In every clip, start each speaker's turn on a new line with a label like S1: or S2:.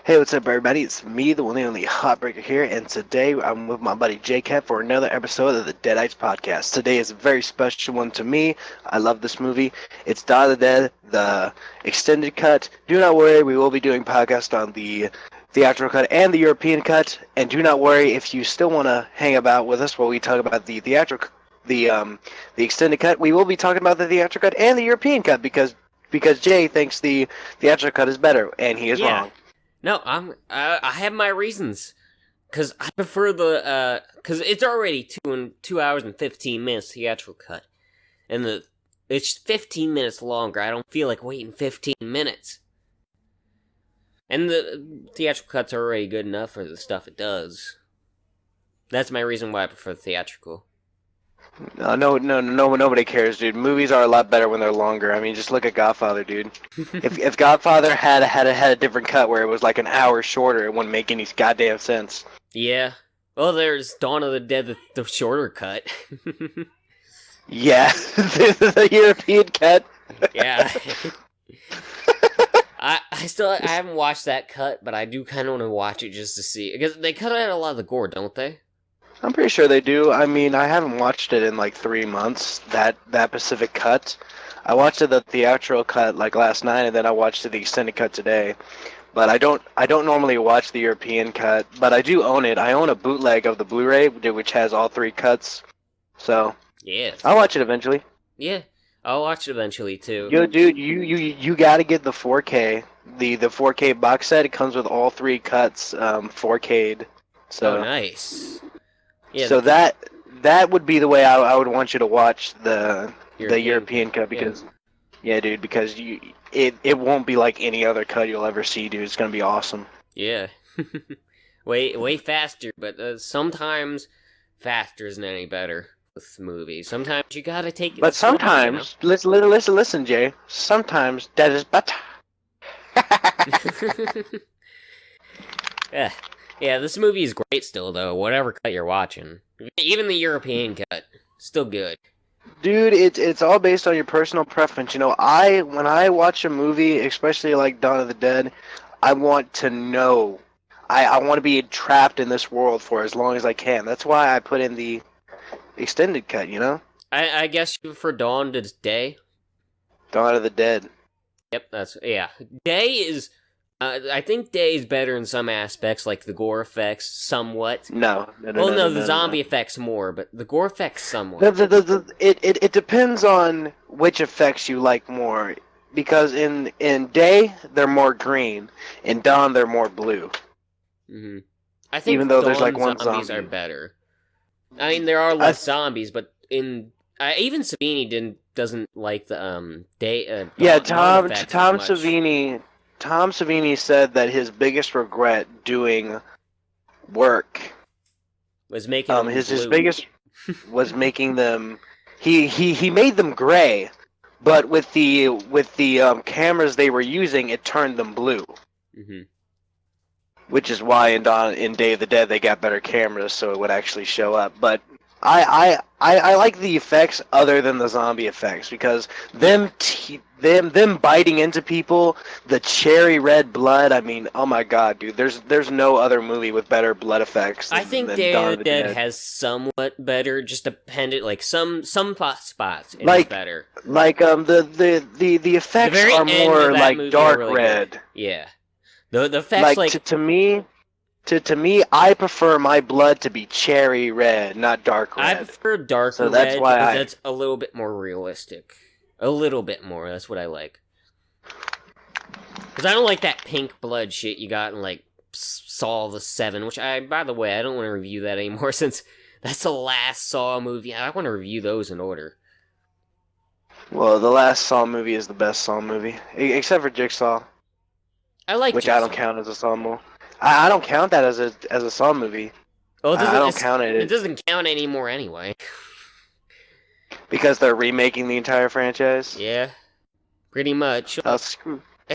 S1: Hey, what's up, everybody? It's me, the one and only Heartbreaker here, and today I'm with my buddy J-Cat for another episode of the Deadites podcast. Today is a very special one to me. I love this movie. It's Dawn of the Dead, the extended cut. Do not worry, we will be doing podcast on the theatrical cut and the European cut. And do not worry if you still want to hang about with us while we talk about the theatrical, the extended cut. We will be talking about the theatrical cut and the European cut because Jay thinks the theatrical cut is better, and he is wrong.
S2: No, I have my reasons. Cause I prefer cause it's already 2 hours and 15 minutes theatrical cut. And it's 15 minutes longer. I don't feel like waiting 15 minutes. And the theatrical cuts are already good enough for the stuff it does. That's my reason why I prefer theatrical.
S1: No, nobody cares, dude. Movies are a lot better when they're longer. I mean, just look at Godfather, dude. If Godfather had a different cut where it was like an hour shorter, it wouldn't make any goddamn sense.
S2: Yeah. Well, there's Dawn of the Dead, the shorter cut.
S1: Yeah, the European cut.
S2: Yeah. I haven't watched that cut, but I do kind of want to watch it just to see. Because they cut out a lot of the gore, don't they?
S1: I'm pretty sure they do. I mean, I haven't watched it in like 3 months, that Pacific cut. I watched the theatrical cut like last night, and then I watched the extended cut today. But I don't normally watch the European cut, but I do own it. I own a bootleg of the Blu-ray, which has all 3 cuts. So,
S2: yeah.
S1: I'll watch it eventually.
S2: Yeah, I'll watch it eventually too.
S1: Yo, dude, you gotta get the 4K. The 4K box set. It comes with all 3 cuts, 4K'd. So,
S2: oh, nice. Yeah,
S1: so that would be the way I would want you to watch the European cut because, yeah, dude, because it won't be like any other cut you'll ever see, dude. It's gonna be awesome.
S2: Yeah, way faster, but sometimes faster isn't any better with movies. Sometimes you gotta take it.
S1: But sometimes, you know? listen, Jay. Sometimes that is better.
S2: Yeah. Yeah, this movie is great still, though, whatever cut you're watching. Even the European cut, still good.
S1: Dude, it's all based on your personal preference. You know, when I watch a movie, especially like Dawn of the Dead, I want to know. I want to be trapped in this world for as long as I can. That's why I put in the extended cut, you know?
S2: I guess you prefer Dawn to Day?
S1: Dawn of the Dead.
S2: Yep, yeah. Day is... I think Day is better in some aspects, like the gore effects, somewhat.
S1: No,
S2: the zombie effects more, but the gore effects somewhat.
S1: It depends on which effects you like more, because in Day they're more green, in Dawn they're more blue.
S2: Mm-hmm. I think
S1: even though there's like one
S2: zombies
S1: zombie
S2: are better. I mean, there are less zombies, but even Savini doesn't like the Day.
S1: Yeah,
S2: Tom
S1: Savini. Tom Savini said that his biggest regret doing work
S2: was making them
S1: his biggest was making them he made them gray, but with the cameras they were using, it turned them blue.
S2: Mm-hmm.
S1: Which is why in Day of the Dead they got better cameras so it would actually show up. But I like the effects other than the zombie effects because them biting into people, the cherry red blood. I mean, oh my god, dude! There's no other movie with better blood effects.
S2: I think Day of the Dead has somewhat better, just dependent, like some spots. Like better.
S1: Like the effects are more like dark really red.
S2: Good. Yeah, the effects like
S1: To me, I prefer my blood to be cherry red, not dark red.
S2: I prefer dark red
S1: that's why
S2: because that's a little bit more realistic. A little bit more, that's what I like. Because I don't like that pink blood shit you got in, like, Saw the 7, which by the way, I don't want to review that anymore since that's the last Saw movie. I want to review those in order.
S1: Well, the last Saw movie is the best Saw movie, except for Jigsaw.
S2: I like
S1: which
S2: Jigsaw.
S1: I don't count as a Saw movie. I don't count that as a Saw movie.
S2: Oh,
S1: I don't count it.
S2: It doesn't count anymore anyway.
S1: Because they're remaking the entire franchise?
S2: Yeah. Pretty much.
S1: I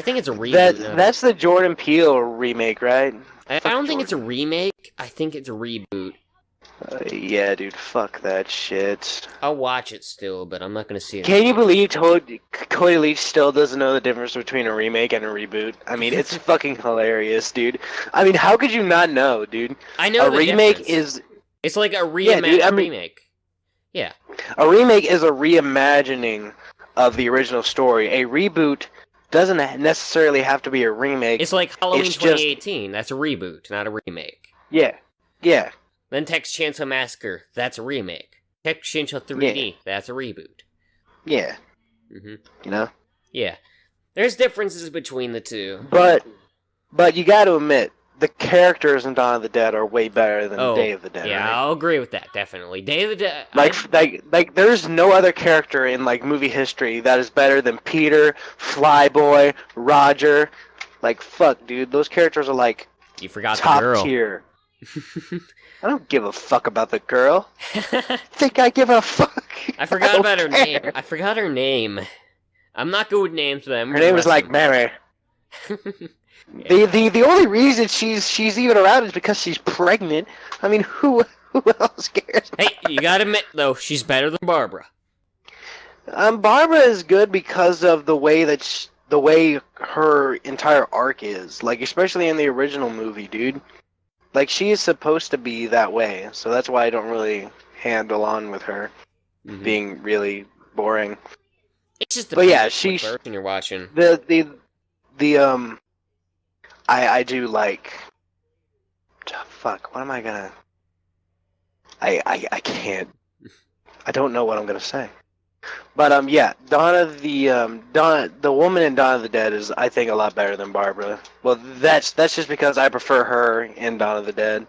S2: think it's a reboot.
S1: That's the Jordan Peele remake, right?
S2: I don't think it's a remake. I think it's a reboot.
S1: Yeah, dude, fuck that shit.
S2: I'll watch it still, but I'm not gonna see it.
S1: Can you believe Cody Leach still doesn't know the difference between a remake and a reboot? I mean, it's fucking hilarious, dude. I mean, how could you not know, dude?
S2: I know
S1: A
S2: the
S1: remake
S2: difference.
S1: is
S2: It's like a
S1: yeah, dude. I mean,
S2: remake. Yeah.
S1: a remake is a reimagining of the original story. A reboot doesn't necessarily have to be a remake.
S2: It's like Halloween
S1: It's just
S2: 2018. That's a reboot, not a remake.
S1: yeah, yeah,
S2: Then Texas Chainsaw Massacre. That's a remake. Texas Chainsaw 3D. That's a reboot.
S1: yeah.
S2: hmm
S1: You know,
S2: Yeah. There's differences between the two.
S1: but you got to admit the characters in Dawn of the Dead are way better than Day of the Dead.
S2: Yeah,
S1: right?
S2: I'll agree with that, definitely. Day of the Dead...
S1: Like, there's no other character in, like, movie history that is better than Peter, Flyboy, Roger. Like, fuck, dude. Those characters are, like,
S2: You forgot the
S1: top
S2: girl.
S1: tier. I don't give a fuck about the girl. Think I give a fuck?
S2: I forgot
S1: don't
S2: about her
S1: care.
S2: name. I forgot her name. I'm not good with names, but I'm
S1: Her name was, like, Mary. The only reason she's even around is because she's pregnant. I mean, who else cares?
S2: Hey, you gotta admit, though, she's better than Barbara.
S1: Barbara is good because of the way that the way her entire arc is, like especially in the original movie, dude. Like she is supposed to be that way, so that's why I don't really handle on with her being really boring.
S2: It's just
S1: But yeah,
S2: what
S1: she's
S2: version you're watching.
S1: the I do like fuck. What am I gonna? I can't. I don't know what I'm gonna say. But yeah, the woman in Dawn of the Dead is I think a lot better than Barbara. Well, that's just because I prefer her in Dawn of the Dead,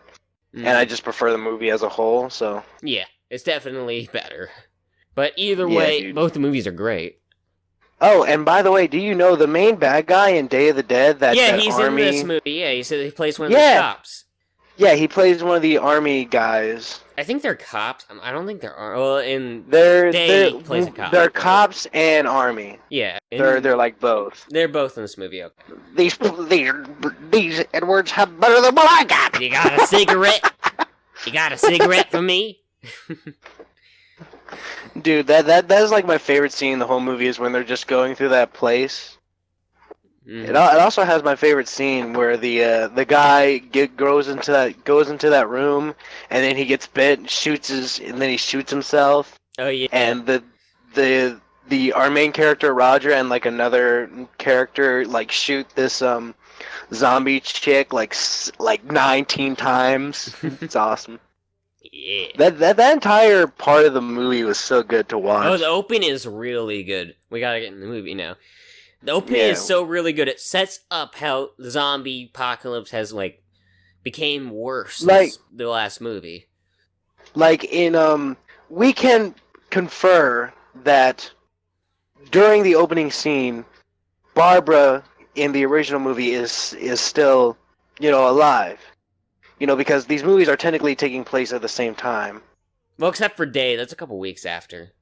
S1: and I just prefer the movie as a whole. So
S2: Yeah, it's definitely better. But either
S1: Yeah,
S2: way,
S1: dude.
S2: both the movies are great.
S1: oh, and by the way, do you know the main bad guy in Day of the Dead? That
S2: He's
S1: army...
S2: in this movie. Yeah, he said he plays one of
S1: Yeah.
S2: the cops.
S1: Yeah, he plays one of the army guys.
S2: I think they're cops. I don't think they're... Well, in...
S1: They're
S2: plays a cop.
S1: They're cops and army.
S2: Yeah.
S1: They're like both.
S2: They're both in this movie, okay.
S1: These Edwards have better than what I got.
S2: You got a cigarette? You got a cigarette for me?
S1: Dude, that is like my favorite scene in the whole movie is when they're just going through that place. It also has my favorite scene where the guy goes into that room and then he gets bit and then he shoots himself.
S2: Oh yeah.
S1: And our main character Roger and like another character like shoot this zombie chick like 19 times. It's awesome.
S2: Yeah.
S1: That entire part of the movie was so good to watch.
S2: Oh, the opening is really good. We gotta get in the movie now. The opening
S1: Yeah.
S2: is so really good. It sets up how the zombie apocalypse has became worse since the last movie.
S1: Like in we can confer that during the opening scene, Barbara in the original movie is still, alive. Because these movies are technically taking place at the same time.
S2: Well, except for Day, that's a couple weeks after,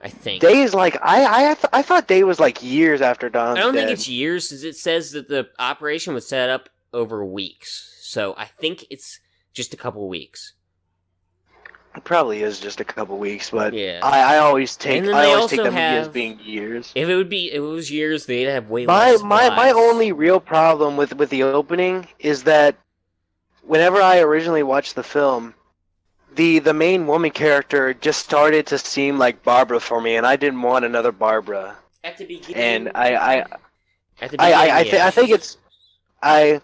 S2: I think.
S1: Day is like I thought Day was like years after Dawn of the
S2: I don't
S1: Dead.
S2: think it's years, since it says that the operation was set up over weeks. So I think it's just a couple weeks.
S1: It probably is just a couple weeks, but
S2: Yeah.
S1: I always take
S2: And then
S1: I
S2: they
S1: always take
S2: also
S1: them as
S2: have-
S1: being years.
S2: If it was years, they'd have way
S1: My
S2: less
S1: my
S2: supplies.
S1: only real problem with the opening is that whenever I originally watched the film, the main woman character just started to seem like Barbara for me, and I didn't want another Barbara.
S2: At the beginning.
S1: And
S2: At the beginning,
S1: I think it's I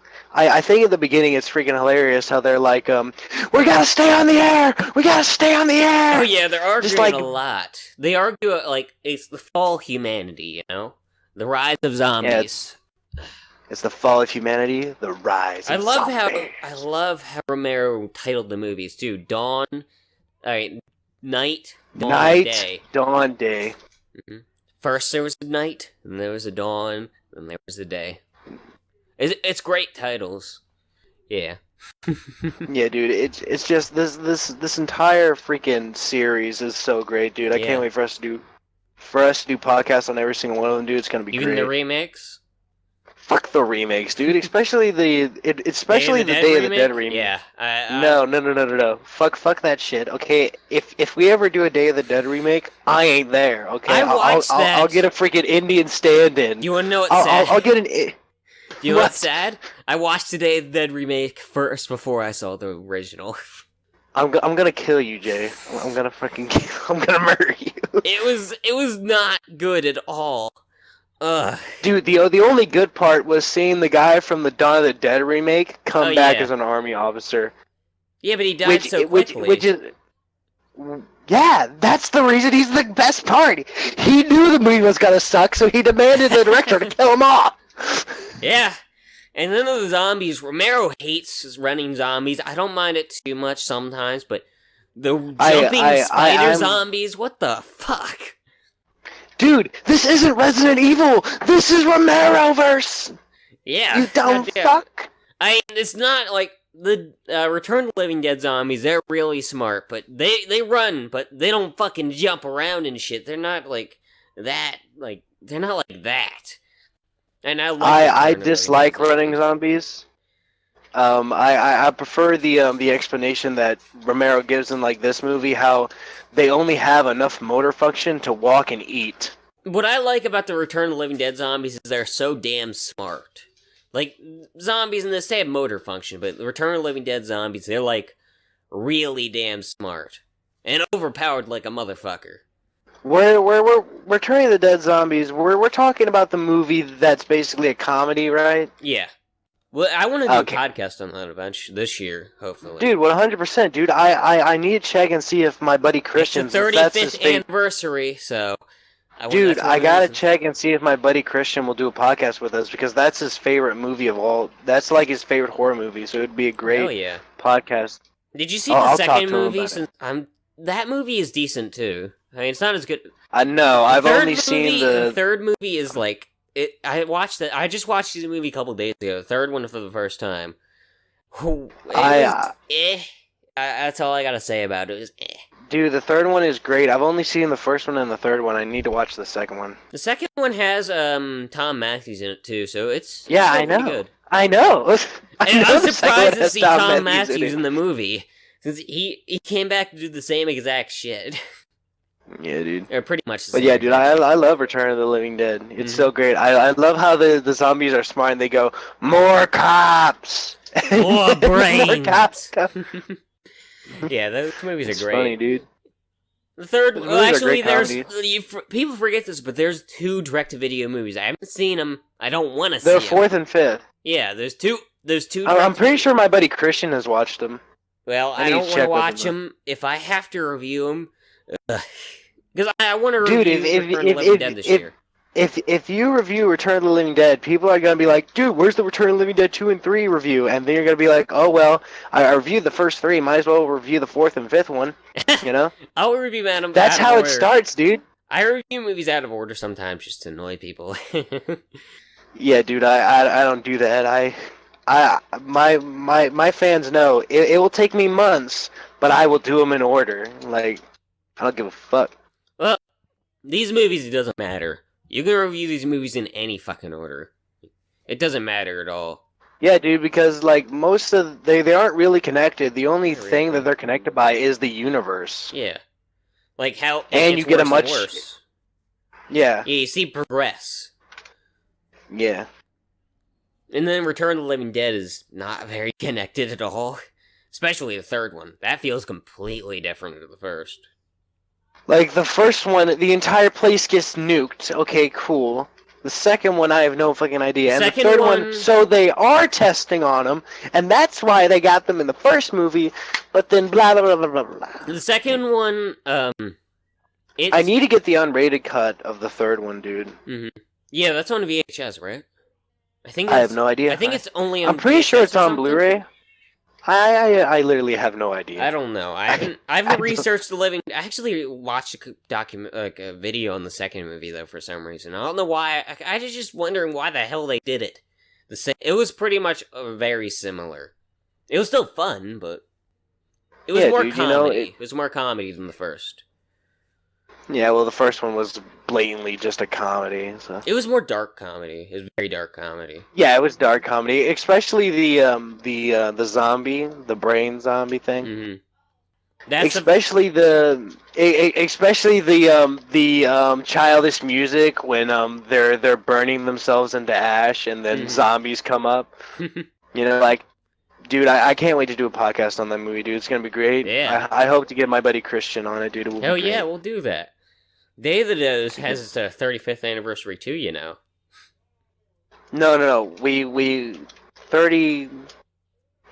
S1: think at the beginning it's freaking hilarious how they're like we gotta stay on the air, we gotta stay on the air.
S2: Oh yeah, they're arguing
S1: Just like-
S2: a lot. They argue it's the fall of humanity, the rise of zombies.
S1: It's the fall of humanity, the rise.
S2: I
S1: Of
S2: love
S1: zombies.
S2: how Romero titled the movies too. Dawn, night, dawn,
S1: Night,
S2: day.
S1: dawn, day.
S2: First there was a night, then there was a dawn, then there was a day. It's great titles. Yeah.
S1: Yeah, dude, it's just this entire freaking series is so great, dude. I
S2: Yeah.
S1: can't wait for us to do podcasts on every single one of them, dude. It's gonna be
S2: Even
S1: great.
S2: the remakes.
S1: Fuck the remakes, dude. Especially especially the Day of the Dead remake.
S2: Yeah.
S1: No. Fuck that shit. Okay, if we ever do a Day of the Dead remake, I ain't there. Okay,
S2: I watched that.
S1: I'll get a freaking Indian stand-in.
S2: You wanna know what's sad?
S1: I'll get an.
S2: You know what's sad? I watched the Day of the Dead remake first before I saw the original.
S1: I'm gonna kill you, Jay. I'm gonna murder you.
S2: It was not good at all. Ugh.
S1: Dude, the only good part was seeing the guy from the Dawn of the Dead remake come back as an army officer.
S2: Yeah, but he died so quickly.
S1: Which is, yeah, that's the reason he's the best part. He knew the movie was gonna suck, so he demanded the director to kill him off.
S2: Yeah. And then the zombies, Romero hates running zombies. I don't mind it too much sometimes, but the jumping spider zombies, what the fuck?
S1: Dude, this isn't Resident Evil. This is Romeroverse.
S2: Yeah.
S1: You dumb fuck.
S2: It's not like the Return of the Living Dead zombies. They're really smart, but they run, but they don't fucking jump around and shit. They're not like that. Like they're not like that. And I
S1: dislike running zombies. I prefer the explanation that Romero gives in like this movie, how they only have enough motor function to walk and eat.
S2: What I like about the Return of the Living Dead zombies is they're so damn smart. Like zombies in this, they have motor function, but the Return of the Living Dead zombies, they're like really damn smart and overpowered like a motherfucker.
S1: We're Returning the Dead Zombies. We're talking about the movie that's basically a comedy, right?
S2: Yeah. Well, I want to do a podcast on that eventually this year, hopefully.
S1: Dude, 100%, dude. I need to check and see if my buddy Christian's...
S2: It's the 35th anniversary, so...
S1: Dude, I gotta check and see if my buddy Christian will do a podcast with us, because that's his favorite movie of all... That's like his favorite horror movie, so it'd be a great podcast.
S2: Did you see the second movie? That movie is decent, too. I mean, it's not as good...
S1: I know, I've only seen the...
S2: The third movie is like... I just watched the movie a couple days ago. The third one for the first time. That's all I gotta say about it. It was
S1: Dude, the third one is great. I've only seen the first one and the third one. I need to watch the second one.
S2: The second one has Tom Matthews in it too, so it's
S1: I know.
S2: Good.
S1: I know.
S2: I'm surprised to see Tom Matthews in the movie, since he came back to do the same exact shit.
S1: Yeah, dude.
S2: Or pretty much the same.
S1: But yeah, dude, I love Return of the Living Dead. It's so great. I love how the zombies are smart and they go, more cops!
S2: More brains!
S1: More cops!
S2: Yeah, those movies are great.
S1: Funny, dude.
S2: The third, actually, people forget this, but there's 2 direct-to-video movies. I haven't seen them. I don't want to see them.
S1: They're 4th and 5th.
S2: Yeah, there's two.
S1: I'm pretty sure my buddy Christian has watched them.
S2: Well, I don't want to watch them. If I have to review them, because I want to review Return of the Living Dead this year.
S1: If you review Return of the Living Dead, people are going to be like, dude, where's the Return of the Living Dead 2 and 3 review? And then you're going to be like, oh, well, I reviewed the first 3, might as well review the 4th and 5th one, you know?
S2: I'll review them.
S1: That's how it starts, dude.
S2: I review movies out of order sometimes just to annoy people.
S1: Yeah, dude, I don't do that. My fans know it will take me months, but I will do them in order. Like, I don't give a fuck.
S2: Well, these movies, it doesn't matter. You can review these movies in any fucking order. It doesn't matter at all.
S1: Yeah, dude, because like most of they aren't really connected. The only thing that they're connected by is the universe.
S2: Yeah, like how
S1: and you get a much
S2: worse.
S1: Yeah.
S2: Yeah, you see progress.
S1: Yeah.
S2: And then Return of the Living Dead is not very connected at all, especially the third one. That feels completely different than the first.
S1: Like, the first one, the entire place gets nuked. Okay, cool. The second one, I have no fucking idea. And the third one, so they are testing on them, and that's why they got them in the first movie, but then blah, blah, blah, blah, blah.
S2: The second one,
S1: I need to get the unrated cut of the third one, dude.
S2: Mm-hmm. Yeah, that's on VHS, right?
S1: I have no idea.
S2: I think it's only on
S1: I'm pretty sure it's on Blu-ray. I literally have no idea.
S2: I don't know. I haven't researched the living. I actually watched a video on the second movie though for some reason. I don't know why. I was just wondering why the hell they did it. It was pretty much very similar. It was still fun, but it was more comedy. It was more comedy than the first.
S1: Yeah, well, the first one was blatantly just a comedy. So
S2: It was more dark comedy. It was very dark comedy.
S1: yeah, it was dark comedy, especially the zombie, the brain zombie thing.
S2: Hmm. That's the.
S1: Especially the childish music when they're burning themselves into ash and then
S2: Mhm.
S1: zombies come up. You know, like, dude, I can't wait to do a podcast on that movie, dude. It's gonna be great.
S2: Yeah.
S1: I hope to get my buddy Christian on it, dude. It will
S2: Hell
S1: be
S2: yeah,
S1: great.
S2: we'll do that. Day of the Dead has its 35th anniversary too, you know.
S1: No. We 30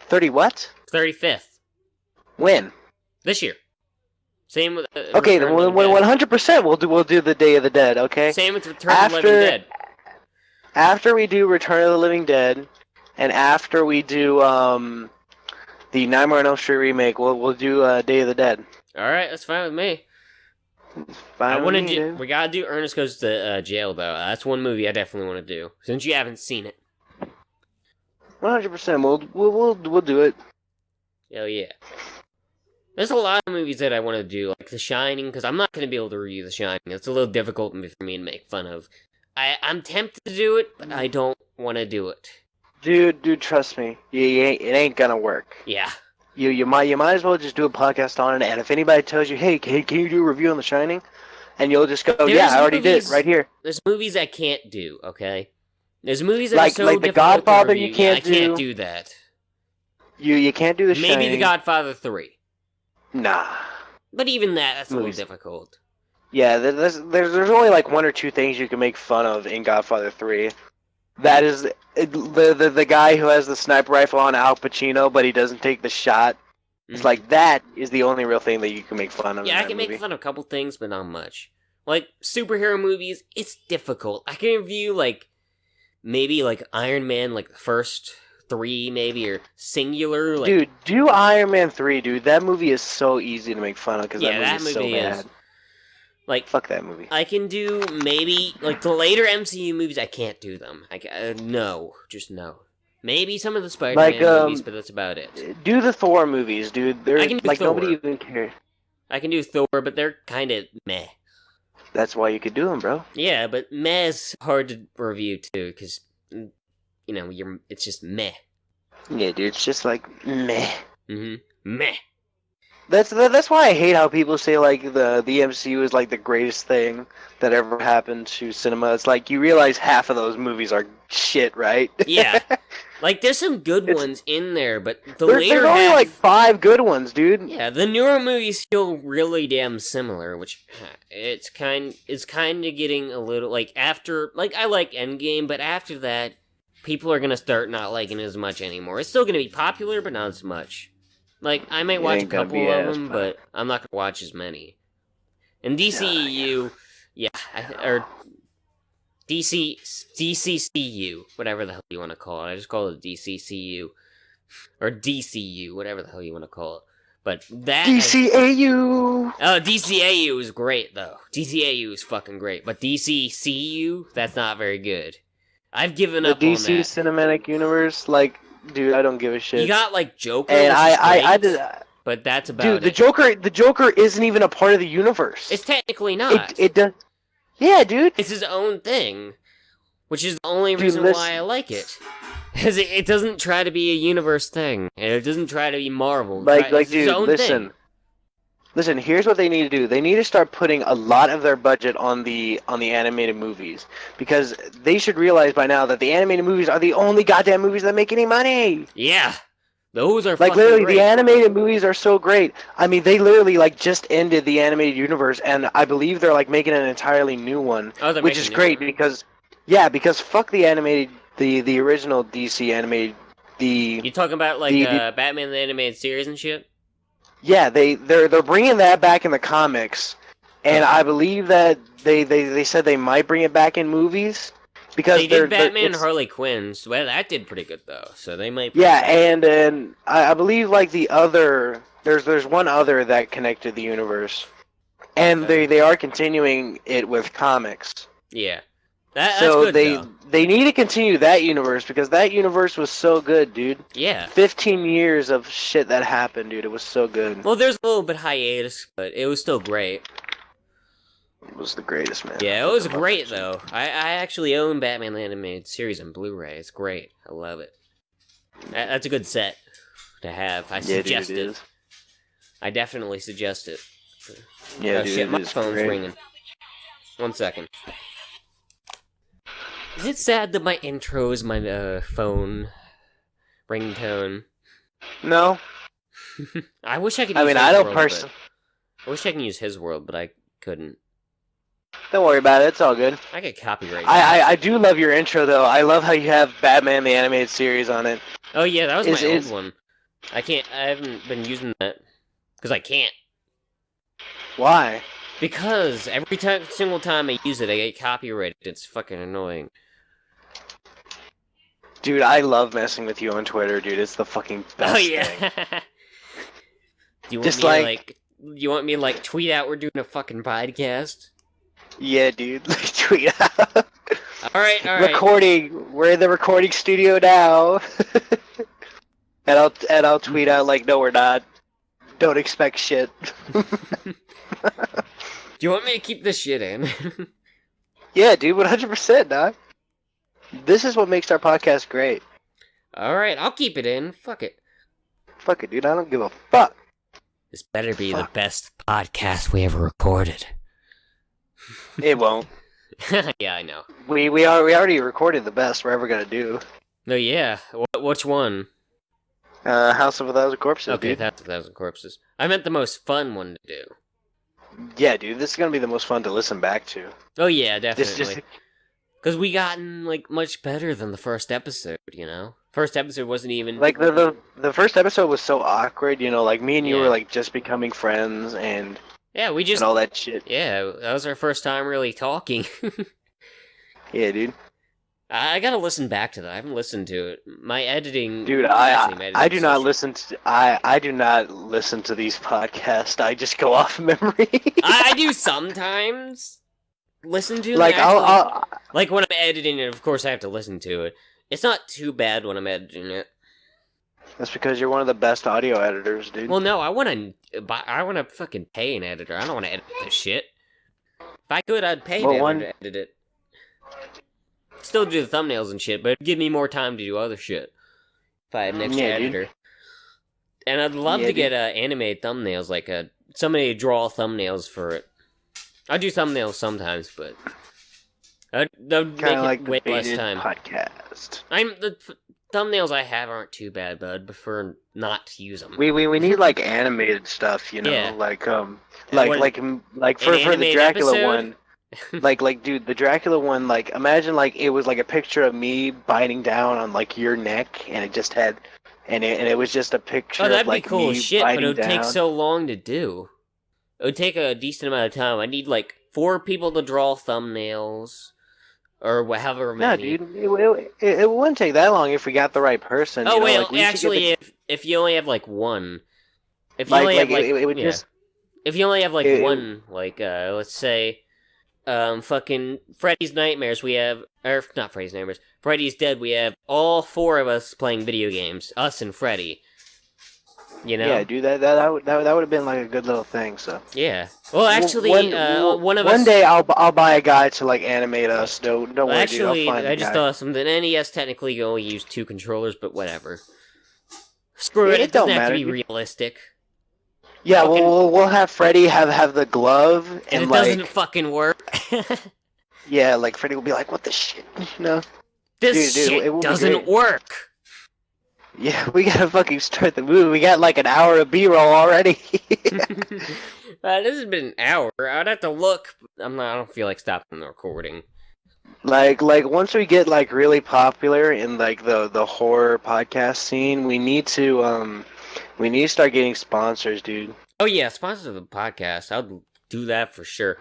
S1: 30 what?
S2: 35th.
S1: When?
S2: This year. Same with
S1: Okay,
S2: Return of the Living Dead.
S1: 100% we'll do the Day of the Dead, okay?
S2: Same with Return of the Living Dead.
S1: After we do Return of the Living Dead, and after we do the Nightmare on Elm Street remake, we'll do Day of the Dead.
S2: Alright, that's fine with me.
S1: Fine
S2: I
S1: with
S2: want
S1: me,
S2: to
S1: dude.
S2: we gotta do Ernest Goes to Jail though. That's one movie I definitely want to do. Since you haven't seen it.
S1: 100%. We'll do it.
S2: Hell yeah. There's a lot of movies that I want to do, like The Shining, because I'm not going to be able to review The Shining. It's a little difficult for me to make fun of. I'm tempted to do it, but I don't want to do it.
S1: Dude, trust me. It ain't gonna work.
S2: Yeah.
S1: You might as well just do a podcast on it, and if anybody tells you, hey, can you do a review on The Shining? And you'll just go, yeah, I already did, right here.
S2: There's movies I can't do, okay? There's movies that
S1: Like
S2: are so
S1: The
S2: difficult
S1: Godfather
S2: to review.
S1: you can't
S2: I can't do that.
S1: You can't do The Shining.
S2: Maybe The Godfather 3.
S1: Nah.
S2: But even that's a little
S1: Movies.
S2: difficult.
S1: Yeah, there's only like one or two things you can make fun of in Godfather 3. That is the guy who has the sniper rifle on Al Pacino, but he doesn't take the shot. It's like that is the only real thing that you can make fun of.
S2: Yeah,
S1: in
S2: I
S1: that
S2: can
S1: movie.
S2: make fun of a couple things, but not much. Like superhero movies, it's difficult. I can review like maybe like Iron Man, like the first 3 maybe, or Singular. Like,
S1: dude, do Iron Man 3, dude. That movie is so easy to make fun of because
S2: yeah,
S1: that movie is so bad.
S2: Like,
S1: fuck that movie.
S2: I can do maybe like the later MCU movies. I can't do them. No, just no. Maybe some of the Spider-Man movies, but that's about it.
S1: Do the Thor movies, dude. They're
S2: I can do
S1: like
S2: Thor.
S1: nobody even cares.
S2: I can do Thor, but they're kind of meh.
S1: That's why you could do them, bro.
S2: Yeah, but meh's hard to review too, because it's just meh.
S1: Yeah, dude. It's just like meh.
S2: Meh.
S1: That's why I hate how people say like the MCU is like the greatest thing that ever happened to cinema. It's like you realize half of those movies are shit, right?
S2: Yeah. Like there's some good ones in there, but
S1: there's only like 5 good ones, dude.
S2: Yeah, the newer movies feel really damn similar, which it's kind of getting a little like after I like Endgame, but after that people are gonna start not liking it as much anymore. It's still gonna be popular, but not as much. Like, I might watch a couple of them, but I'm not gonna watch as many. And DCEU, or DCCU, whatever the hell you want to call it. I just call it DCCU. Or DCU, whatever the hell you want to call it. But that...
S1: DCAU!
S2: Oh, DCAU is great, though. DCAU is fucking great. But DCCU, that's not very good. I've given up on that.
S1: The DC Cinematic Universe, like... Dude, I don't give a shit.
S2: You got like Joker,
S1: and I did,
S2: but that's about
S1: dude,
S2: it.
S1: The Joker isn't even a part of the universe.
S2: It's technically not.
S1: It does. Yeah, dude.
S2: It's his own thing, which is the only reason why I like it. Because it doesn't try to be a universe thing, and it doesn't try to be Marvel.
S1: Like, dude, listen. Here's what they need to do. They need to start putting a lot of their budget on the animated movies because they should realize by now that the animated movies are the only goddamn movies that make any money.
S2: Yeah, those are
S1: like
S2: fucking
S1: literally
S2: great.
S1: The animated movies are so great. I mean, they literally like just ended the animated universe, and I believe they're like making an entirely new one, which is great because fuck the animated the original DC animated
S2: You talking about like Batman the Animated Series and shit?
S1: Yeah, they're bringing that back in the comics, and I believe that they said they might bring it back in movies because
S2: they did Batman and Harley Quinn. So, well, that did pretty good though, so they might.
S1: Yeah, and I believe like the other there's one other that connected the universe, and they are continuing it with comics.
S2: Yeah. That's
S1: so
S2: good,
S1: they need to continue that universe because that universe was so good, dude.
S2: Yeah.
S1: 15 years of shit that happened, dude. It was so good.
S2: Well, there's a little bit hiatus, but it was still great.
S1: was the greatest, man.
S2: Yeah, it was great though. I actually own Batman the Animated Series on Blu-ray. It's great. I love it. That's a good set to have. I suggest
S1: dude, it
S2: it.
S1: is.
S2: I definitely suggest it.
S1: Yeah,
S2: Oh
S1: dude,
S2: shit,
S1: it
S2: my
S1: is
S2: phone's
S1: great.
S2: ringing. 1 second. Is it sad that my intro is my phone ringtone?
S1: No,
S2: I wish I could.
S1: I
S2: Use
S1: mean,
S2: his
S1: I don't
S2: world,
S1: personally.
S2: I wish I could use his world, but I couldn't.
S1: Don't worry about it. It's all good.
S2: I get copyright.
S1: I do love your intro though. I love how you have Batman the Animated Series on it.
S2: Oh yeah, that was my old one. I haven't been using that because I can't.
S1: Why?
S2: Because every single time I use it, I get copyrighted. It's fucking annoying.
S1: Dude, I love messing with you on Twitter, dude. It's the fucking best
S2: Oh yeah.
S1: thing.
S2: Do you want
S1: Just
S2: me
S1: like-
S2: you want me to like tweet out we're doing a fucking podcast?
S1: Yeah, dude. Like, tweet out.
S2: All right.
S1: Recording. We're in the recording studio now. and I'll tweet out like, no, we're not. Don't expect shit.
S2: Do you want me to keep this shit in?
S1: Yeah, dude, 100%, dog. This is what makes our podcast great.
S2: All right, I'll keep it in. Fuck it.
S1: Fuck it, dude. I don't give a fuck.
S2: This better be the best podcast we ever recorded.
S1: It won't.
S2: Yeah, I know.
S1: We already recorded the best we're ever gonna do.
S2: No, yeah. Which one?
S1: House of a Thousand Corpses.
S2: Okay,
S1: dude.
S2: that's 1,000 Corpses. I meant the most fun one to do.
S1: Yeah, dude. This is gonna be the most fun to listen back to.
S2: Oh yeah,
S1: This
S2: definitely. Because we gotten like much better than the first episode. You know, first episode wasn't even
S1: like the first episode was so awkward. You know, like me and you
S2: Yeah.
S1: were like just becoming friends and
S2: Yeah, we just
S1: all that shit.
S2: Yeah, that was our first time really talking.
S1: Yeah, dude.
S2: I gotta listen back to that. I haven't listened to it. My editing,
S1: Dude,
S2: actually, my
S1: I do
S2: editing's
S1: not
S2: so
S1: listen to I do not listen to these podcasts. I just go off memory.
S2: I do sometimes listen to
S1: like
S2: them, actually.
S1: I'll
S2: Like when I'm editing it, of course I have to listen to it. It's not too bad when I'm editing it.
S1: That's because you're one of the best audio editors, dude.
S2: Well, no, I want to fucking pay an editor. I don't want to edit this shit. If I could, I'd pay an editor to edit it. Still do the thumbnails and shit, but it'd give me more time to do other shit if I had an extra editor. And I'd love to get animated thumbnails, like somebody to draw thumbnails for it. I do thumbnails sometimes, but that would make
S1: Like
S2: it way
S1: the
S2: less
S1: Baited
S2: time.
S1: podcast.
S2: The thumbnails I have aren't too bad, but I'd prefer not to use them.
S1: We need like animated stuff, you know,
S2: Yeah.
S1: like for
S2: An
S1: the
S2: animated
S1: Dracula
S2: episode?
S1: one. like dude, the Dracula one, like imagine like it was like a picture of me biting down on like your neck, and it just had, and it was just a picture
S2: Oh, that'd
S1: of like
S2: be cool
S1: me
S2: as shit, but
S1: biting
S2: it would
S1: down.
S2: take so long to do. It would take a decent amount of time. I need like 4 people to draw thumbnails, or however
S1: No,
S2: many.
S1: dude, it wouldn't take that long if we got the right person.
S2: Oh
S1: you know?
S2: well,
S1: like, we should get
S2: actually, if you only have like one, if you
S1: Like-
S2: only
S1: like,
S2: have like,
S1: it would
S2: yeah.
S1: just-
S2: if you only have like
S1: it-
S2: one, like let's say, fucking Freddy's Nightmares, we have, or not Freddy's Nightmares, Freddy's Dead, we have all 4 of us playing video games, us and Freddy. You know?
S1: Yeah, dude, that would have been like a good little thing. So
S2: Yeah. Well, actually, one of us.
S1: One day I'll buy a guy to like animate us. Don't
S2: Well,
S1: worry,
S2: actually,
S1: dude. I'll find
S2: I
S1: a
S2: just
S1: guy.
S2: thought of something. NES technically you only use 2 controllers, but whatever. Screw
S1: It
S2: it. It doesn't
S1: don't
S2: have to
S1: matter,
S2: be
S1: dude.
S2: realistic.
S1: Yeah,
S2: fucking-
S1: we'll have Freddy have the glove
S2: And
S1: and
S2: it
S1: like
S2: doesn't fucking work.
S1: yeah, like Freddy will be like, "What the shit?" You know?
S2: This
S1: Dude, it
S2: shit
S1: will be
S2: doesn't
S1: great.
S2: work.
S1: Yeah, we gotta fucking start the movie. We got like an hour of B-roll already.
S2: This has been an hour. I'd have to look. I don't feel like stopping the recording.
S1: like once we get like really popular in like the horror podcast scene, we need to start getting sponsors, dude.
S2: Oh yeah, sponsors of the podcast. I'll do that for sure.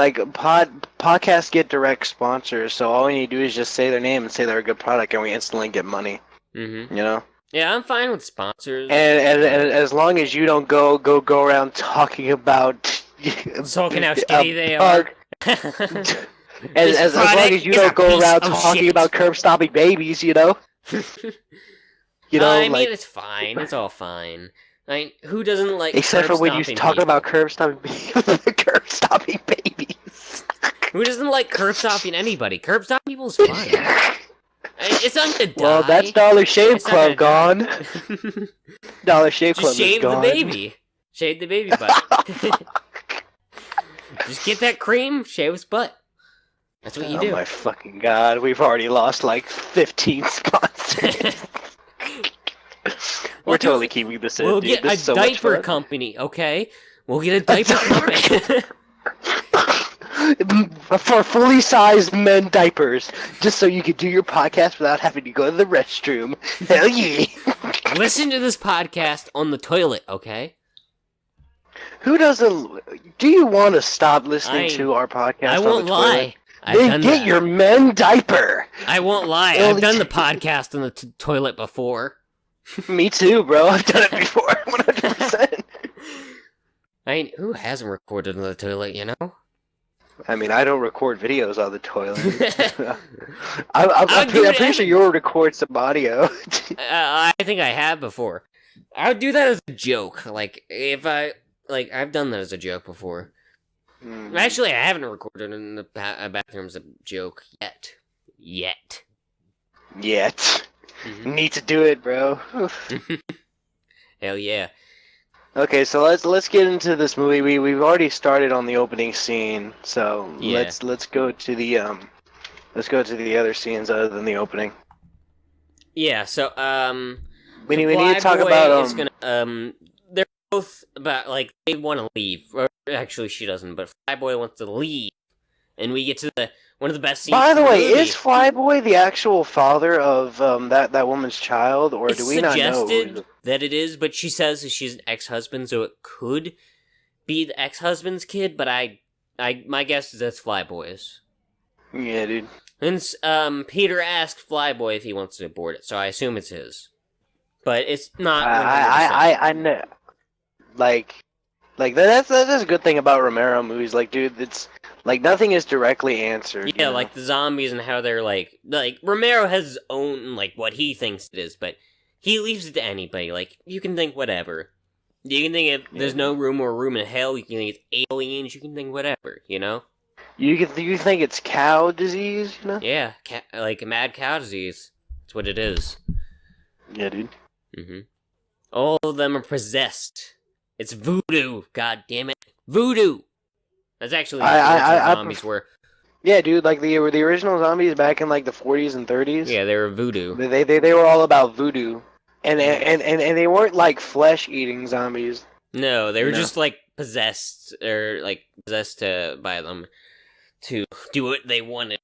S1: Podcasts get direct sponsors, so all we need to do is just say their name and say they're a good product, and we instantly get money.
S2: Mm-hmm.
S1: You know.
S2: Yeah, I'm fine with sponsors.
S1: And as long as you don't go around talking about
S2: Talking how shitty they are.
S1: as long as you don't go around talking about curb stomping babies, you know.
S2: I mean,
S1: like
S2: it's fine. It's all fine. I mean, who doesn't like
S1: Except for when you
S2: curb-stomping
S1: talk
S2: people?
S1: about curb stopping babies.
S2: Who doesn't like curb stomping anybody? Curb stomping people is fun. It's not gonna die.
S1: Well, that's Dollar Shave
S2: It's not
S1: Club
S2: gonna
S1: gone. Dollar Shave Club
S2: Just shave
S1: is gone.
S2: the baby. Shave the baby butt. Just get that cream, shave his butt. That's what you do.
S1: Oh my fucking god, we've already lost like 15 sponsors. We're totally keeping this in,
S2: We'll
S1: dude.
S2: get
S1: This
S2: a
S1: is so much
S2: diaper
S1: fun.
S2: company, okay? We'll get a diaper company.
S1: For fully sized men diapers, just so you can do your podcast without having to go to the restroom. Hell yeah!
S2: Listen to this podcast on the toilet, okay?
S1: Who doesn't? Do you want to stop listening to our podcast?
S2: I
S1: on
S2: won't
S1: the toilet?
S2: lie. I've
S1: Then
S2: done
S1: get
S2: that.
S1: your men diaper.
S2: I won't lie.
S1: Well,
S2: I've done the podcast on the toilet before.
S1: Me too, bro. I've done it before, 100%.
S2: I mean, who hasn't recorded on the toilet, you know?
S1: I mean, I don't record videos on the toilet.
S2: I'll
S1: I'm
S2: do it
S1: pretty sure you'll record some audio.
S2: I think I have before. I would do that as a joke. Like, if I... Like, I've done that as a joke before. Actually, I haven't recorded in the bathroom as a joke yet. Yet. Mm-hmm.
S1: Need to do it, bro.
S2: Hell yeah.
S1: Okay, so let's get into this movie. We've already started on the opening scene, so
S2: Yeah.
S1: let's go to the other scenes other than the opening.
S2: Yeah, so,
S1: We need to talk about
S2: is gonna, they're both about, like, they want to leave. Or, actually, she doesn't, but Flyboy wants to leave. And we get to one of the best scenes.
S1: By the
S2: in
S1: way,
S2: movie.
S1: is Flyboy the actual father of that woman's child, or do we not know?
S2: It's suggested that it is, but she says she's an ex-husband, so it could be the ex-husband's kid. But my guess is that's Flyboy's.
S1: Yeah, dude.
S2: And Peter asked Flyboy if he wants to abort it, so I assume it's his. But it's not. 100%.
S1: I know. Like that's a good thing about Romero movies. Like, dude, it's like nothing is directly answered.
S2: Yeah,
S1: you know?
S2: like the zombies and how they're like Romero has his own like what he thinks it is, but he leaves it to anybody. Like you can think whatever. You can think if there's no room in hell. You can think it's aliens. You can think whatever. You know.
S1: You think it's cow disease? You know?
S2: Yeah, like mad cow disease. That's what it is.
S1: Yeah, dude.
S2: Mm-hmm. All of them are possessed. It's voodoo. God damn it, voodoo. That's actually what the zombies were.
S1: Yeah, dude. Like the original zombies back in like the 40s and 30s.
S2: Yeah, they were voodoo.
S1: They were all about voodoo, and they weren't like flesh eating zombies.
S2: No, they were just like possessed or like possessed by them to do what they wanted.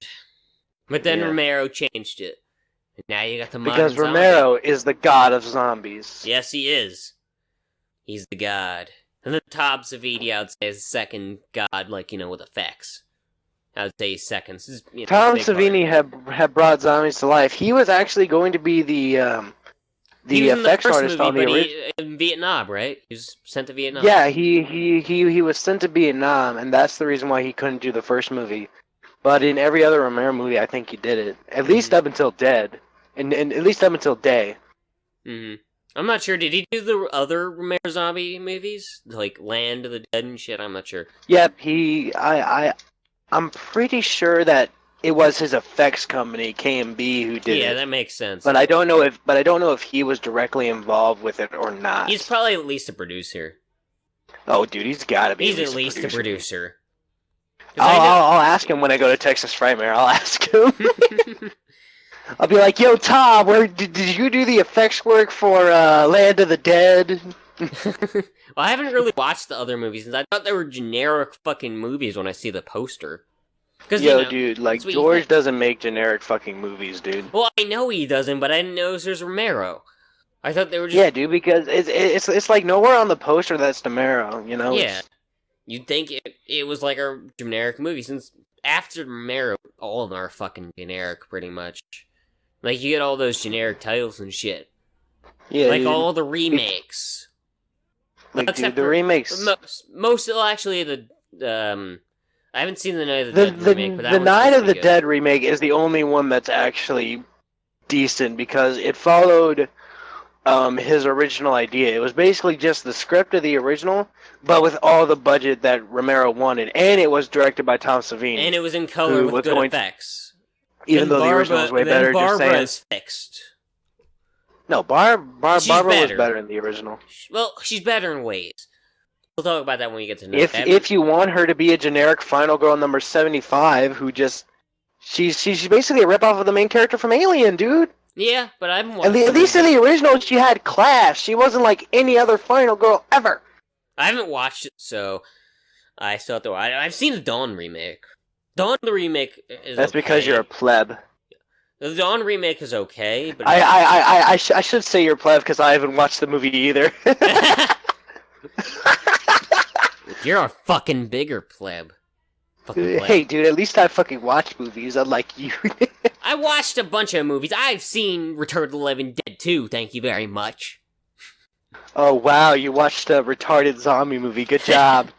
S2: But then Romero changed it. And now you got the modern
S1: because Romero
S2: zombie.
S1: is the god of zombies.
S2: Yes, he is. He's the god. And then Tom Savini, I would say, is the second god, like, with effects. I would say second.
S1: Tom Savini had brought zombies to life. He was actually going to be the effects artist on the original.
S2: In Vietnam, right? He was sent to Vietnam.
S1: Yeah, he was sent to Vietnam, and that's the reason why he couldn't do the first movie. But in every other Romero movie, I think he did it. At least up until Dead. And at least up until Day.
S2: Mm-hmm. I'm not sure. Did he do the other Romero zombie movies? Like Land of the Dead and shit? I'm not sure.
S1: Yep, I'm pretty sure that it was his effects company, KMB, who did it.
S2: Yeah, that makes sense.
S1: But I don't know if he was directly involved with it or not.
S2: He's probably at least a producer.
S1: Oh, dude, he's gotta be.
S2: He's at least a producer.
S1: I'll ask him when I go to Texas Frightmare. I'll ask him. I'll be like, "Yo, Tom, did you do the effects work for Land of the Dead?"
S2: Well, I haven't really watched the other movies, and I thought they were generic fucking movies when I see the poster.
S1: Yo, dude, like, George doesn't make generic fucking movies, dude.
S2: Well, I know he doesn't, but I didn't know there's Romero. I thought they were just...
S1: Yeah, dude, because it's like nowhere on the poster that's Romero, you know?
S2: Yeah. You'd think it was like a generic movie, since after Romero, all of them are fucking generic, pretty much. Like, you get all those generic titles and shit.
S1: Yeah,
S2: like,
S1: dude.
S2: all the remakes.
S1: Like, dude, the remakes...
S2: Most, actually, I haven't seen the Night of the Dead remake, but that
S1: the Night of the
S2: good.
S1: Dead remake is the only one that's actually decent, because it followed his original idea. It was basically just the script of the original, but with all the budget that Romero wanted, and it was directed by Tom Savini.
S2: And it was in color with good effects.
S1: Even though the original was way better, just saying.
S2: Barbara is fixed.
S1: No, Barbara was
S2: better.
S1: better in the original.
S2: Well, she's better in ways. We'll talk about that when you get to know
S1: if you want her to be a generic final girl number 75 who just she's basically a ripoff of the main character from Alien, dude.
S2: Yeah, but I haven't
S1: watched at least in the original she had class. She wasn't like any other final girl ever.
S2: I haven't watched it, so I still have to. I've seen the Dawn remake. Dawn the remake is
S1: That's
S2: okay.
S1: Because you're a pleb.
S2: The Dawn remake is okay, but
S1: I should say you're a pleb because I haven't watched the movie either.
S2: You're a fucking bigger pleb.
S1: Hey, dude, at least I fucking watch movies, unlike you.
S2: I watched a bunch of movies. I've seen Return of the Living Dead 2, thank you very much.
S1: Oh, wow, you watched a retarded zombie movie. Good job.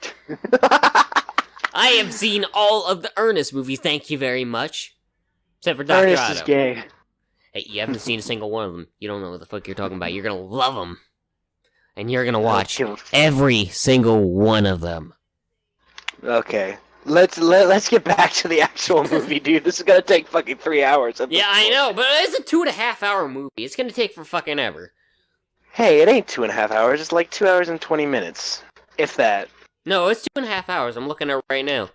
S2: I have seen all of the Ernest movies, thank you very much. Except for Dr.
S1: Ernest
S2: Otto.
S1: is gay.
S2: Hey, you haven't seen a single one of them. You don't know what the fuck you're talking about. You're gonna love them. And you're gonna watch every single one of them.
S1: Okay. Let's get back to the actual movie, dude. This is gonna take fucking 3 hours.
S2: Yeah, I know, but it's a 2.5 hour movie. It's gonna take for fucking ever.
S1: Hey, it ain't 2.5 hours. It's like 2 hours and 20 minutes, if that.
S2: No, it's 2.5 hours. I'm looking at it right now.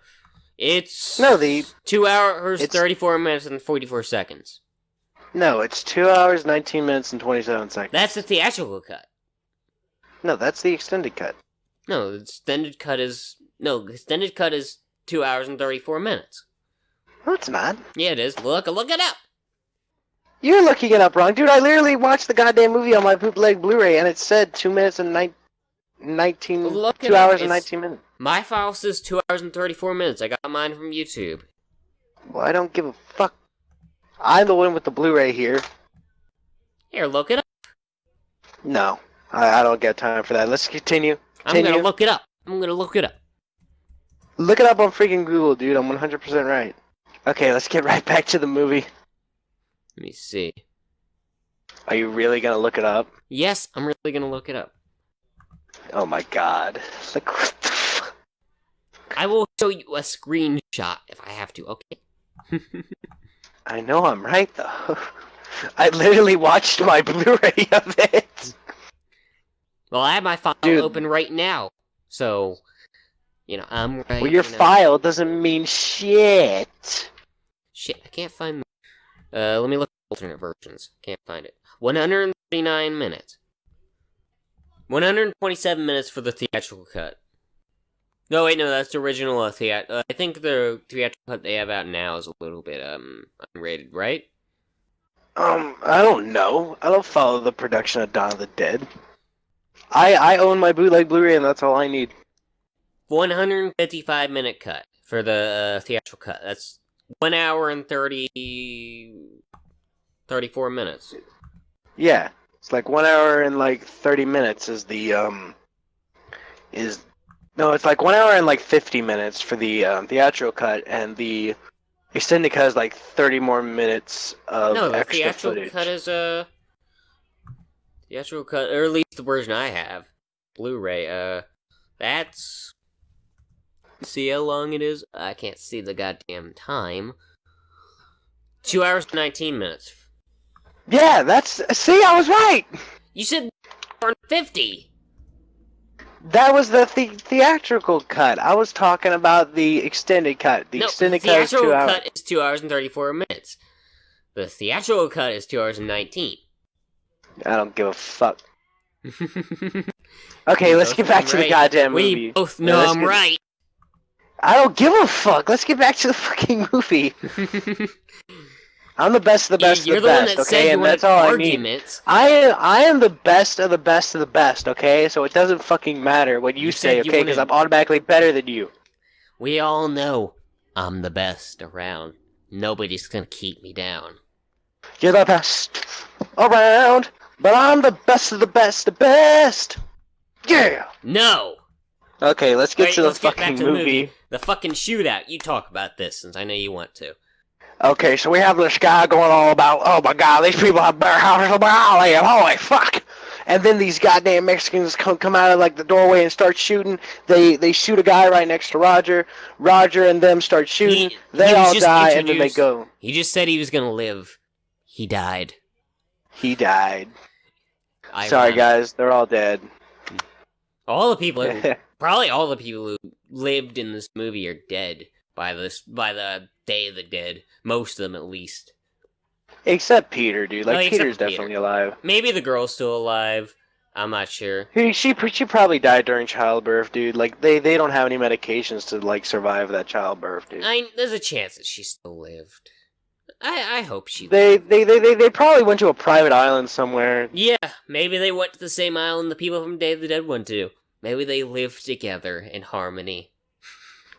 S2: It's
S1: 2
S2: hours, 34 minutes, and 44 seconds.
S1: No, it's 2 hours, 19 minutes, and 27 seconds.
S2: That's the theatrical cut.
S1: No, that's the extended cut.
S2: No, the extended cut is 2 hours and 34 minutes.
S1: No, it's not.
S2: Yeah, it is. Look it up.
S1: You're looking it up wrong, dude. I literally watched the goddamn movie on my bootleg Blu-ray, and it said 2 minutes and 19. 2 hours and 19 minutes.
S2: My file says 2 hours and 34 minutes. I got mine from YouTube.
S1: Well, I don't give a fuck. I'm the one with the Blu-ray here.
S2: Here, look it up.
S1: No, I don't get time for that. Let's continue.
S2: I'm gonna look it up.
S1: Look it up on freaking Google, dude. I'm 100% right. Okay, let's get right back to the movie.
S2: Let me see.
S1: Are you really gonna look it up?
S2: Yes, I'm really gonna look it up.
S1: Oh my god. Like, what the fuck?
S2: I will show you a screenshot if I have to, okay?
S1: I know I'm right, though. I literally watched my Blu-ray of it.
S2: Well, I have my file open right now, so, I'm right.
S1: Well, your file doesn't mean shit.
S2: Shit, I can't find let me look at alternate versions. Can't find it. 139 minutes. 127 minutes for the theatrical cut. No, wait, no, that's the original I think the theatrical cut they have out now is a little bit, unrated, right?
S1: I don't know. I don't follow the production of Dawn of the Dead. I own my bootleg Blu-ray, and that's all I need.
S2: 155-minute cut for the theatrical cut. That's 1 hour and 34 minutes.
S1: Yeah, it's like 1 hour and like 30 minutes is the no, it's like 1 hour and like 50 minutes for the theatrical cut, and the extended cut is like 30 more minutes of extra footage. No, the theatrical
S2: cut is theatrical cut, or at least the version I have, Blu-ray. That's. See how long it is? I can't see the goddamn time. 2 hours and 19 minutes.
S1: Yeah, see, I was right!
S2: You said 50!
S1: That was the theatrical cut. I was talking about the extended cut. The extended cut is 2 hours. The theatrical cut
S2: is 2 hours and 34 minutes. The theatrical cut is 2 hours and 19.
S1: I don't give a fuck. Okay, let's get back to the goddamn movie.
S2: We both know I'm right.
S1: I don't give a fuck. Let's get back to the fucking movie. I'm the best of the best of the best, okay? And that's all I need. I am the best of the best of the best, okay? So it doesn't fucking matter what you say, okay? Because I'm automatically better than you.
S2: We all know I'm the best around. Nobody's gonna keep me down.
S1: You're the best around, but I'm the best of the best of the best. Yeah!
S2: No!
S1: Okay, let's get to the fucking movie.
S2: The fucking shootout. You talk about this, since I know you want to.
S1: Okay, so we have this guy going all about, oh my god, these people have better houses than where I live, holy fuck! And then these goddamn Mexicans come out of like the doorway and start shooting. They shoot a guy right next to Roger. Roger and them start shooting. They
S2: He was
S1: all
S2: just
S1: die, and then they
S2: introduced.
S1: go.
S2: He just said he was gonna live. He died.
S1: He died. Sorry,
S2: Ironic.
S1: guys, they're all dead.
S2: All the people, probably all the people who lived in this movie are dead by the Day of the Dead. Most of them, at least.
S1: Except Peter, dude. Like,
S2: except
S1: Peter's
S2: Peter.
S1: definitely alive.
S2: Maybe the girl's still alive. I'm not sure.
S1: She probably died during childbirth, dude. Like, they don't have any medications to, like, survive that childbirth, dude.
S2: There's a chance that she still lived. I hope she.
S1: They probably went to a private island somewhere.
S2: Yeah, maybe they went to the same island the people from Day of the Dead went to. Maybe they lived together in harmony.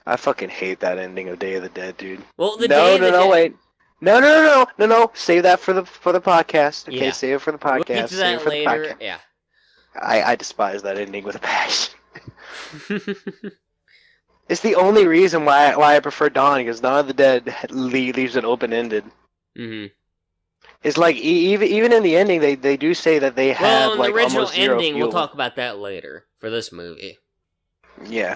S1: I fucking hate that ending of Day of the Dead, dude.
S2: Well, the Day of the Dead...
S1: wait. No. Save that for the podcast. Okay,
S2: Yeah.
S1: save it for the
S2: We'll
S1: podcast.
S2: get to
S1: Save
S2: that
S1: it for
S2: later.
S1: the podcast.
S2: Yeah.
S1: I despise that ending with a passion. It's the only reason why I prefer Dawn, because Dawn of the Dead leaves it open-ended.
S2: Mm-hmm.
S1: It's like, even in the ending, they do say that they have,
S2: Well, in
S1: like,
S2: the original
S1: almost zero
S2: ending,
S1: fuel.
S2: we'll talk about that later for this movie.
S1: Yeah.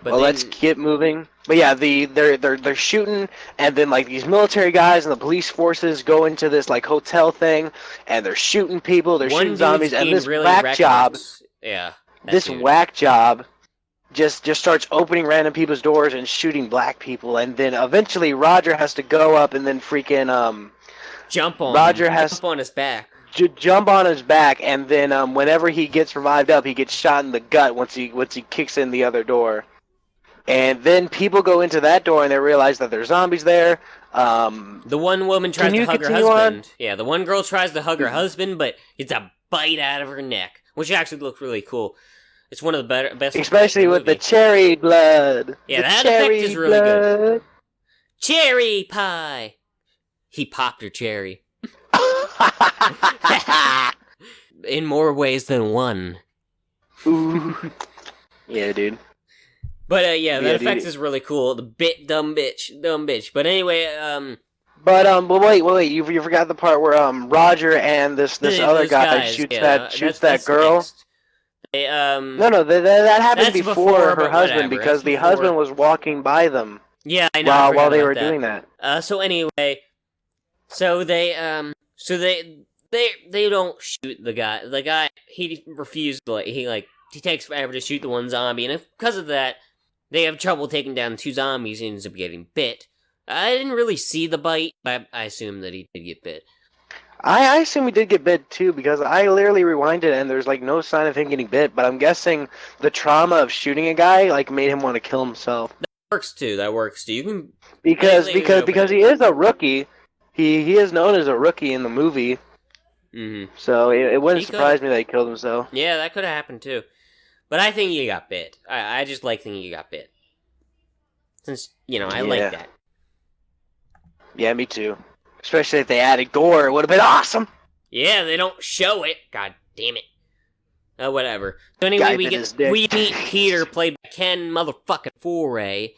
S2: But
S1: well,
S2: then,
S1: let's get moving. But yeah, they're shooting, and then like these military guys and the police forces go into this like hotel thing, and they're shooting people, they're
S2: one
S1: shooting zombies,
S2: dude's
S1: and
S2: being
S1: this
S2: really
S1: whack
S2: reckless.
S1: job,
S2: Yeah.
S1: this
S2: dude.
S1: whack job, just starts opening random people's doors and shooting black people, and then eventually Roger has to go up and then freaking
S2: Jump on his back.
S1: jump on his back, and then whenever he gets revived up, he gets shot in the gut once he kicks in the other door. And then people go into that door and they realize that there's zombies there.
S2: The one woman tries to hug her
S1: continue
S2: husband.
S1: on?
S2: Yeah, the one girl tries to hug her husband, but it's a bite out of her neck, which actually looks really cool. It's one of the best.
S1: Especially with the cherry blood.
S2: Yeah,
S1: the
S2: that
S1: cherry
S2: effect is really good.
S1: blood.
S2: Cherry pie. He popped her cherry. In more ways than one.
S1: Ooh. Yeah, dude.
S2: But yeah, that effect
S1: dude.
S2: is really cool. The dumb bitch. But anyway,
S1: But wait, you forgot the part where Roger and this other
S2: those
S1: guy
S2: guys,
S1: shoots
S2: yeah,
S1: that girl.
S2: next. They,
S1: No, that happened
S2: That's
S1: before her
S2: but
S1: husband,
S2: whatever.
S1: because
S2: That's
S1: the
S2: before.
S1: husband was walking by them
S2: Yeah, I know. I
S1: while
S2: forgot
S1: they
S2: about
S1: were
S2: that.
S1: doing that.
S2: So anyway, they don't shoot the guy. The guy, he refused. He takes forever to shoot the one zombie, and because of that, they have trouble taking down two zombies. He ends up getting bit. I didn't really see the bite, but I assume that he did get bit.
S1: I assume he did get bit too, because I literally rewinded and there's like no sign of him getting bit. But I'm guessing the trauma of shooting a guy like made him want to kill himself.
S2: That works too. You can
S1: Because
S2: Later,
S1: he is a rookie. He is known as a rookie in the movie.
S2: Mm-hmm.
S1: So it wouldn't
S2: He
S1: surprise me that he killed himself.
S2: Yeah, that could have happened too. But I think he got bit. I just like thinking he got bit. Since, I like that.
S1: Yeah, me too. Especially if they added gore, it would have been awesome.
S2: Yeah, they don't show it. God damn it. Whatever. So anyway, we meet Peter, played by Ken motherfucking Foray.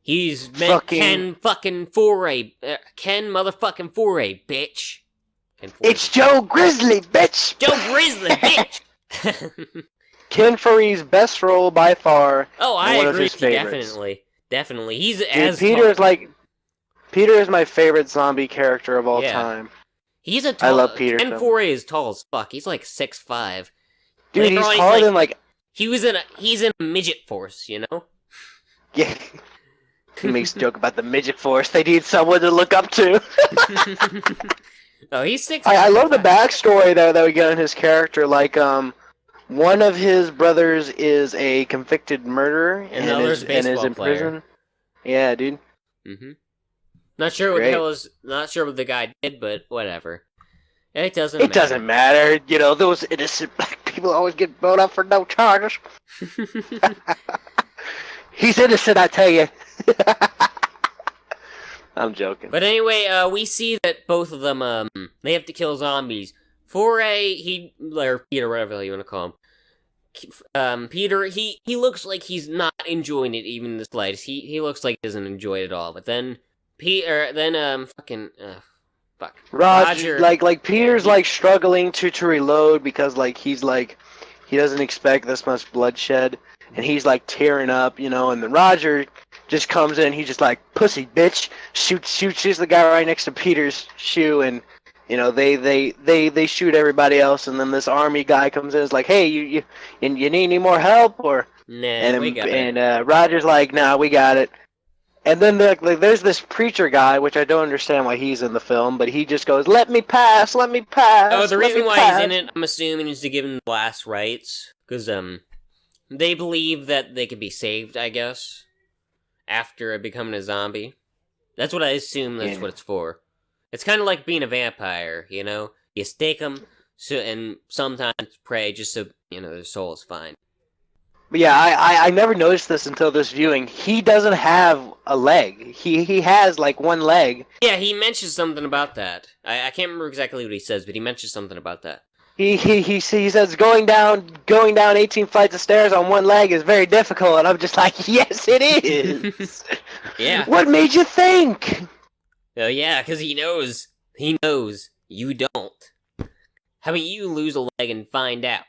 S2: He's meant Ken fucking Foray. Ken motherfucking Foray, bitch.
S1: It's Joe Grizzly, bitch!
S2: Joe Grizzly, bitch!
S1: Ken Forey's best role by far.
S2: Oh, I
S1: one
S2: agree
S1: of his
S2: with you,
S1: favorites.
S2: definitely. He's
S1: Dude,
S2: as
S1: Peter is my favorite zombie character of all time.
S2: He's a tall.
S1: I love Peter.
S2: Ken Foray is tall as fuck. He's like 6'5".
S1: Dude, he's taller than like.
S2: He's in a midget force, you know.
S1: Yeah. He makes a joke about the midget force. They need someone to look up to.
S2: Oh, he's 6'5".
S1: I love the backstory that we get on his character. Like, one of his brothers is a convicted murderer
S2: and the other's
S1: is in prison. Yeah, dude.
S2: Mm-hmm. Not sure what the guy did, but whatever. It doesn't
S1: matter. You know, those innocent black people always get blown up for no charges. He's innocent, I tell you. I'm joking.
S2: But anyway, we see that both of them, they have to kill zombies. Foray, or Peter, whatever you want to call him. Peter, he looks like he's not enjoying it even the slightest. He looks like he doesn't enjoy it at all. But then Fuck.
S1: Roger, like Peter's like struggling to reload because like he's like he doesn't expect this much bloodshed, and he's like tearing up, and then Roger just comes in, he's just like pussy bitch, shoots the guy right next to Peter's shoe, and they shoot everybody else, and then this army guy comes in, is like, hey, you need any more help, or
S2: Nah, we got it.
S1: and Roger's like, nah, we got it. And then there's this preacher guy, which I don't understand why he's in the film, but he just goes, let me pass, let me pass.
S2: Oh, the
S1: let
S2: reason
S1: me
S2: why
S1: pass.
S2: he's in it, I'm assuming, is to give him the last rites, because they believe that they can be saved, I guess, after becoming a zombie. That's what I assume that's what it's for. It's kind of like being a vampire, You stake them, and sometimes pray just so, their soul is fine.
S1: But yeah, I never noticed this until this viewing. He doesn't have a leg. He has like one leg.
S2: Yeah, he mentions something about that. I can't remember exactly what he says, but he mentions something about that.
S1: He says going down 18 flights of stairs on one leg is very difficult, and I'm just like, yes, it is.
S2: Yeah.
S1: What made you think?
S2: Oh yeah, because he knows you don't. How about you lose a leg and find out?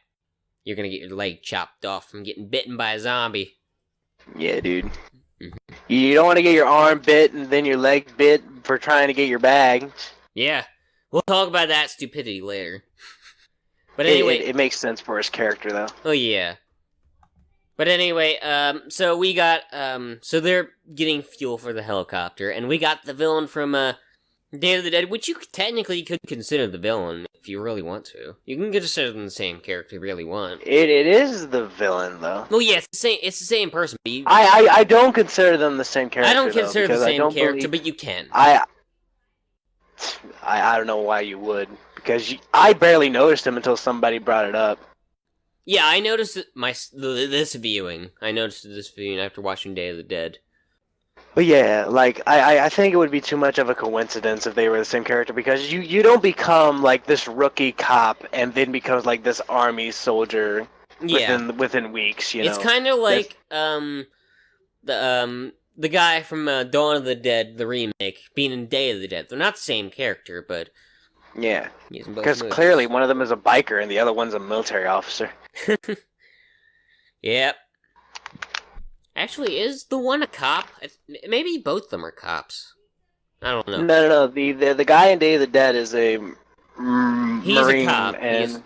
S2: You're gonna get your leg chopped off from getting bitten by a zombie.
S1: Yeah, dude. Mm-hmm. You don't want to get your arm bit and then your leg bit for trying to get your bag.
S2: Yeah. We'll talk about that stupidity later. But anyway...
S1: It makes sense for his character, though.
S2: Oh, yeah. But anyway, so we got, so they're getting fuel for the helicopter, and we got the villain from, Day of the Dead, which you technically could consider the villain if you really want to. You can consider them the same character if you really want.
S1: It is the villain, though.
S2: Well, yeah, it's the same person. But
S1: I don't consider them the same character.
S2: I don't consider
S1: the
S2: same character, but you can.
S1: I don't know why you would, because I barely noticed him until somebody brought it up.
S2: Yeah, I noticed this viewing. I noticed this viewing after watching Day of the Dead.
S1: But yeah, like, I think it would be too much of a coincidence if they were the same character, because you don't become, like, this rookie cop and then becomes, like, this army soldier within weeks,
S2: It's kind of like, the guy from Dawn of the Dead, the remake, being in Day of the Dead. They're not the same character, but...
S1: Yeah, because clearly one of them is a biker and the other one's a military officer.
S2: Yep. Actually, is the one a cop? Maybe both of them are cops. I don't know.
S1: No. The guy in Day of the Dead is a Marine.
S2: He's a cop.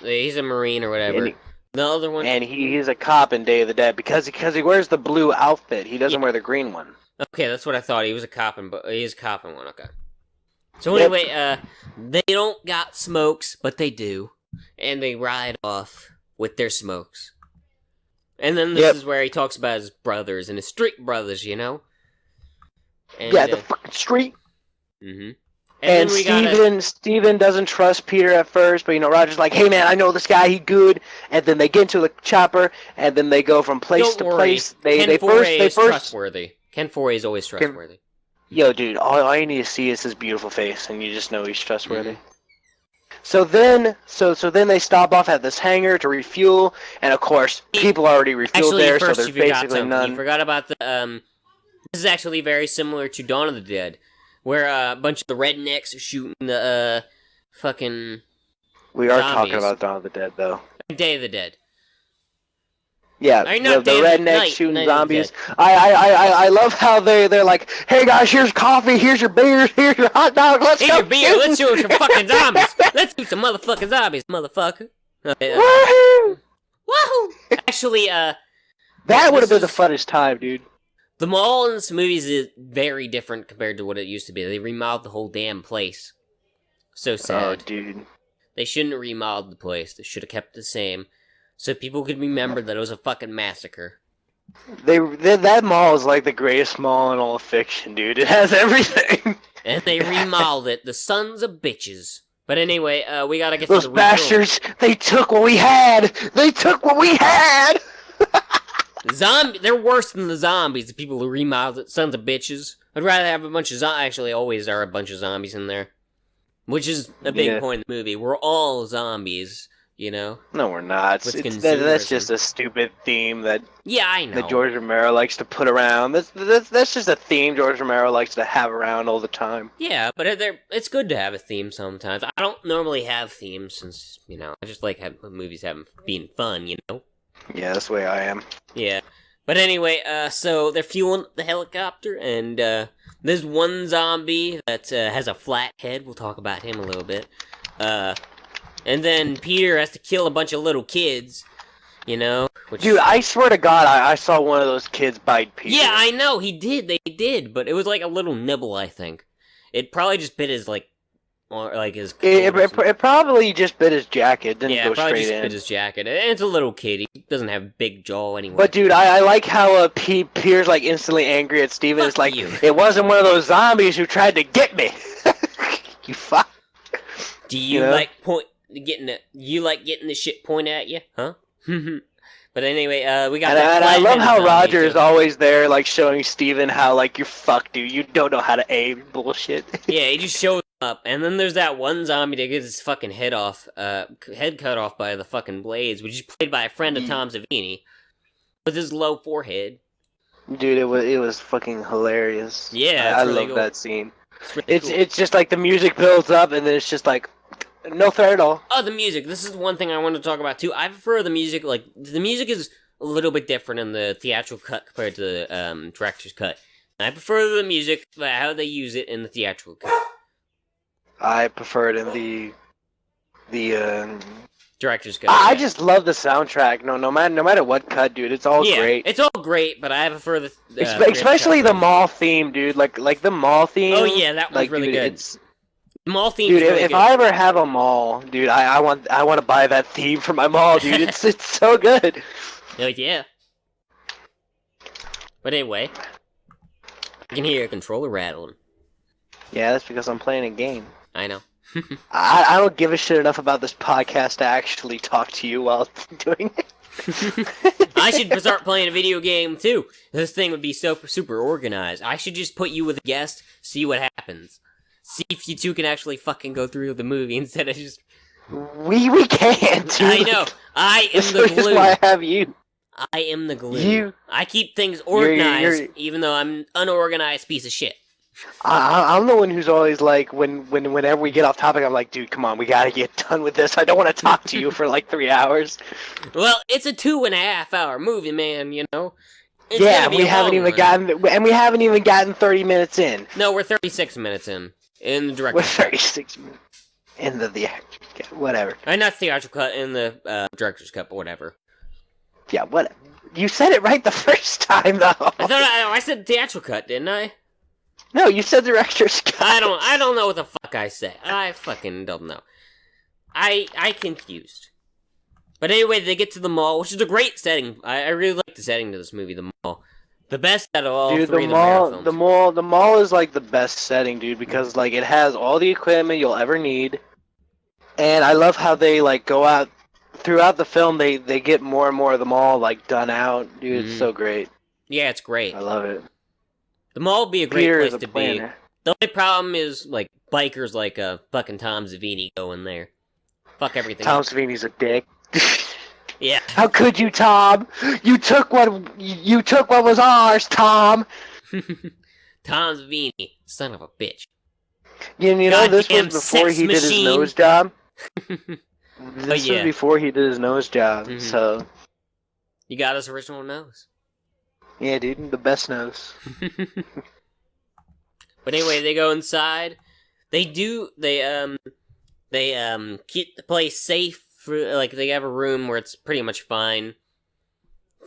S2: He's a Marine or whatever. The other one...
S1: And he's a cop in Day of the Dead because he wears the blue outfit. He doesn't wear the green one.
S2: Okay, that's what I thought. He was a cop in one, okay. So anyway, they don't got smokes, but they do. And they ride off with their smokes. And then this is where he talks about his brothers and his street brothers, And,
S1: the fucking street.
S2: Mm-hmm.
S1: And Steven doesn't trust Peter at first, but Roger's like, hey man, I know this guy, he good. And then they get into the chopper, and then they go from place to place. Ken Foree is
S2: trustworthy. Ken Foree is always trustworthy.
S1: Yo, dude, all you need to see is his beautiful face, and you just know he's trustworthy. Mm-hmm. So then they stop off at this hangar to refuel, and of course, people already refueled there, so there's basically none.
S2: You forgot about the, this is actually very similar to Dawn of the Dead, where a bunch of the rednecks are shooting the, fucking
S1: We are
S2: zombies.
S1: talking about Dawn of the Dead, though.
S2: Day of the Dead.
S1: Yeah, the rednecks shooting zombies. I love how they're like, hey guys, here's coffee, here's your beers, here's your hot dog, let's go.
S2: Here's your beer, let's shoot some fucking zombies. Let's shoot some motherfucking zombies, motherfucker.
S1: Woohoo!
S2: Woohoo! Actually,
S1: that would have been the funnest time, dude.
S2: The mall in this movie is very different compared to what it used to be. They remodeled the whole damn place. So sad.
S1: Oh, dude.
S2: They shouldn't have remodeled the place. They should have kept it the same. So people could remember that it was a fucking massacre.
S1: That mall is like the greatest mall in all of fiction, dude. It has everything.
S2: And they remodeled it. The sons of bitches. But anyway, we gotta get
S1: those
S2: to the
S1: bastards. They took what we had. They took what we had.
S2: They're worse than the zombies. The people who remodeled it, sons of bitches. I'd rather have a bunch of actually, always are a bunch of zombies in there, which is a big point in the movie. We're all zombies. you know?
S1: No, we're not.
S2: With
S1: That's just
S2: consumerism.
S1: a stupid theme that
S2: Yeah, I know.
S1: George Romero likes to put around. That's just a theme George Romero likes to have around all the time.
S2: Yeah, but it's good to have a theme sometimes. I don't normally have themes since, I just like movies being fun, you know?
S1: Yeah, that's the way I am.
S2: Yeah. But anyway, so they're fueling the helicopter, and there's one zombie that has a flat head. We'll talk about him a little bit. And then Peter has to kill a bunch of little kids, Which...
S1: Dude, I swear to God, I saw one of those kids bite Peter.
S2: Yeah, I know, they did, but it was like a little nibble, I think. It probably just bit his, his...
S1: It probably just bit his jacket, didn't go straight in. Yeah, probably just
S2: bit his jacket. And it's a little kid, he doesn't have a big jaw anyway.
S1: But dude, I like how Peter's like instantly angry at Steven.
S2: Fuck
S1: it's like,
S2: you.
S1: It wasn't one of those zombies who tried to get me. You fuck.
S2: Do you like getting the shit pointed at you, huh? But anyway, we got that.
S1: And I love how Roger is always there, like showing Steven how like you're fucked, dude. You don't know how to aim, bullshit.
S2: Yeah, he just shows up, and then there's that one zombie that gets his fucking head cut off by the fucking blades, which is played by a friend of Tom Savini, with his low forehead.
S1: Dude, it was fucking hilarious.
S2: Yeah,
S1: I
S2: really
S1: love
S2: cool.
S1: that scene.
S2: It's
S1: It's just like the music builds up, and then it's just like. No threat at all.
S2: Oh, the music. This is one thing I wanted to talk about, too. I prefer the music, the music is a little bit different in the theatrical cut compared to the director's cut. I prefer the music, how they use it in the theatrical cut.
S1: I prefer it in the
S2: director's cut.
S1: I just love the soundtrack. No matter what cut, dude, it's all great.
S2: It's all great, but I prefer the
S1: especially the mall theme, dude. Like the mall theme.
S2: Oh yeah, that one's really good.
S1: It's,
S2: mall theme.
S1: Dude,
S2: really
S1: if
S2: good.
S1: I ever have a mall, dude, I want to buy that theme for my mall, dude. It's so good.
S2: Oh yeah. But anyway, you can hear a controller rattling.
S1: Yeah, that's because I'm playing a game.
S2: I know.
S1: I don't give a shit enough about this podcast to actually talk to you while doing it.
S2: I should start playing a video game too. This thing would be super organized. I should just put you with a guest, see what happens. See if you two can actually fucking go through the movie instead of just...
S1: We can't, dude.
S2: I know. I am the glue.
S1: This is why I have you.
S2: I am the glue. I keep things organized, even though I'm an unorganized piece of shit.
S1: I'm the one who's always like, whenever we get off topic, I'm like, dude, come on, we gotta get done with this. I don't want to talk to you for like 3 hours.
S2: Well, it's a 2.5 hour movie, man, you know? It's
S1: we haven't even gotten 30 minutes in.
S2: No, we're 36 minutes in the director's
S1: cut. We're 36 minutes in the whatever.
S2: Not theatrical cut, in the director's cut, but whatever.
S1: Yeah, what? You said it right the first time, though.
S2: I said theatrical cut, didn't I?
S1: No, you said director's cut.
S2: I don't know what the fuck I said. I fucking don't know. I confused. But anyway, they get to the mall, which is a great setting. I really like the setting to this movie, the mall. The best out of all three of the films.
S1: The mall is like the best setting, dude, because like it has all the equipment you'll ever need. And I love how they like go out throughout the film. They get more and more of the mall like done out, dude. It's so great.
S2: Yeah, it's great.
S1: I love it.
S2: The mall would be a great
S1: Peter
S2: place
S1: is a
S2: to
S1: planner.
S2: be. The only problem is like bikers like fucking Tom Savini go in there. Fuck everything.
S1: Tom Savini's a dick.
S2: Yeah.
S1: How could you, Tom? You took what was ours, Tom.
S2: Tom Savini, son of a bitch.
S1: You know, this was before he did his nose job. This was before he did his nose job, so...
S2: You got his original nose.
S1: Yeah, dude, the best nose.
S2: But anyway, they go inside. They keep the place safe. They have a room where it's pretty much fine.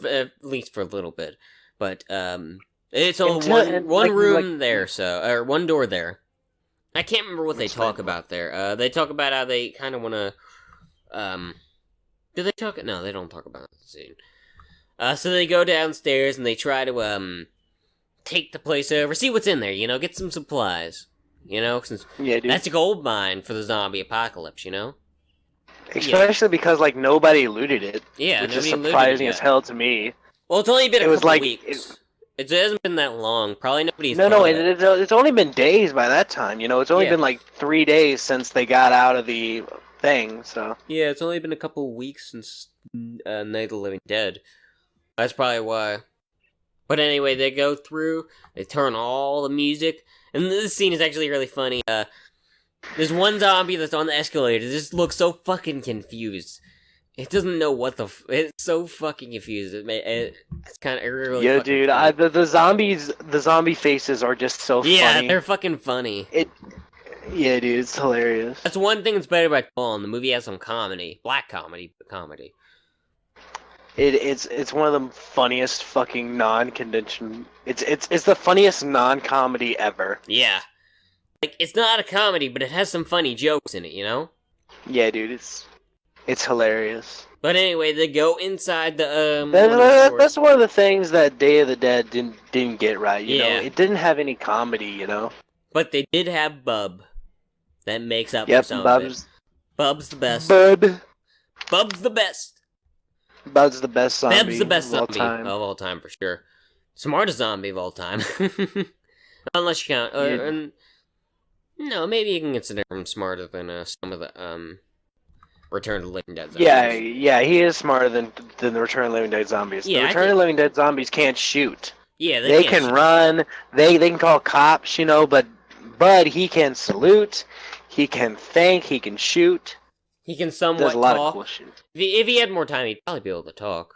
S2: At least for a little bit. But, it's only one room there, or one door there. I can't remember what they talk about there. They talk about how they kind of want to, do they talk? No, they don't talk about it soon. So they go downstairs and they try to, take the place over, see what's in there, get some supplies. Since that's a gold mine for the zombie apocalypse,
S1: Especially because, like, nobody looted it.
S2: Yeah,
S1: which is surprising as hell to me.
S2: Well, it's only been a couple weeks. It hasn't been that long. Probably nobody's...
S1: It's only been days by that time, It's only been, like, 3 days since they got out of the thing. So
S2: Yeah, it's only been a couple weeks since Night of the Living Dead. That's probably why. But anyway, they go through, they turn all the music, and this scene is actually really funny. There's one zombie that's on the escalator, it just looks so fucking confused. It doesn't know what it's so fucking confused. It's kind of really
S1: yeah,
S2: fucking
S1: dude.
S2: funny.
S1: The zombie faces are just so funny.
S2: Yeah, they're fucking funny.
S1: Yeah, dude, it's hilarious.
S2: That's one thing that's better about Dawn. The movie has some comedy, black comedy.
S1: It's one of the funniest fucking non-convention. It's the funniest non-comedy ever.
S2: Yeah, like it's not a comedy, but it has some funny jokes in it. You know?
S1: Yeah, dude, it's hilarious.
S2: But anyway, they go inside the
S1: That's one of the things that Day of the Dead didn't get right. You know, it didn't have any comedy. You know,
S2: but they did have Bub. That makes up
S1: yep,
S2: for some
S1: Bub's,
S2: of it. Bub's the best.
S1: Bub's
S2: the best.
S1: Bub's the best zombie.
S2: Bub's the best
S1: of all
S2: zombie
S1: time.
S2: of all time for sure. Smartest zombie of all time. Unless you count. No, maybe you can consider him smarter than some of the Return of the Living Dead zombies.
S1: Yeah, he is smarter than the Return of the Living Dead zombies.
S2: Yeah,
S1: the Return of the Living Dead zombies can't shoot.
S2: Yeah,
S1: they can run. They can call cops, you know, but he can salute. He can think. He can shoot.
S2: He can somewhat
S1: There's a lot
S2: talk.
S1: of cool shit.
S2: If he had more time, he'd probably be able to talk.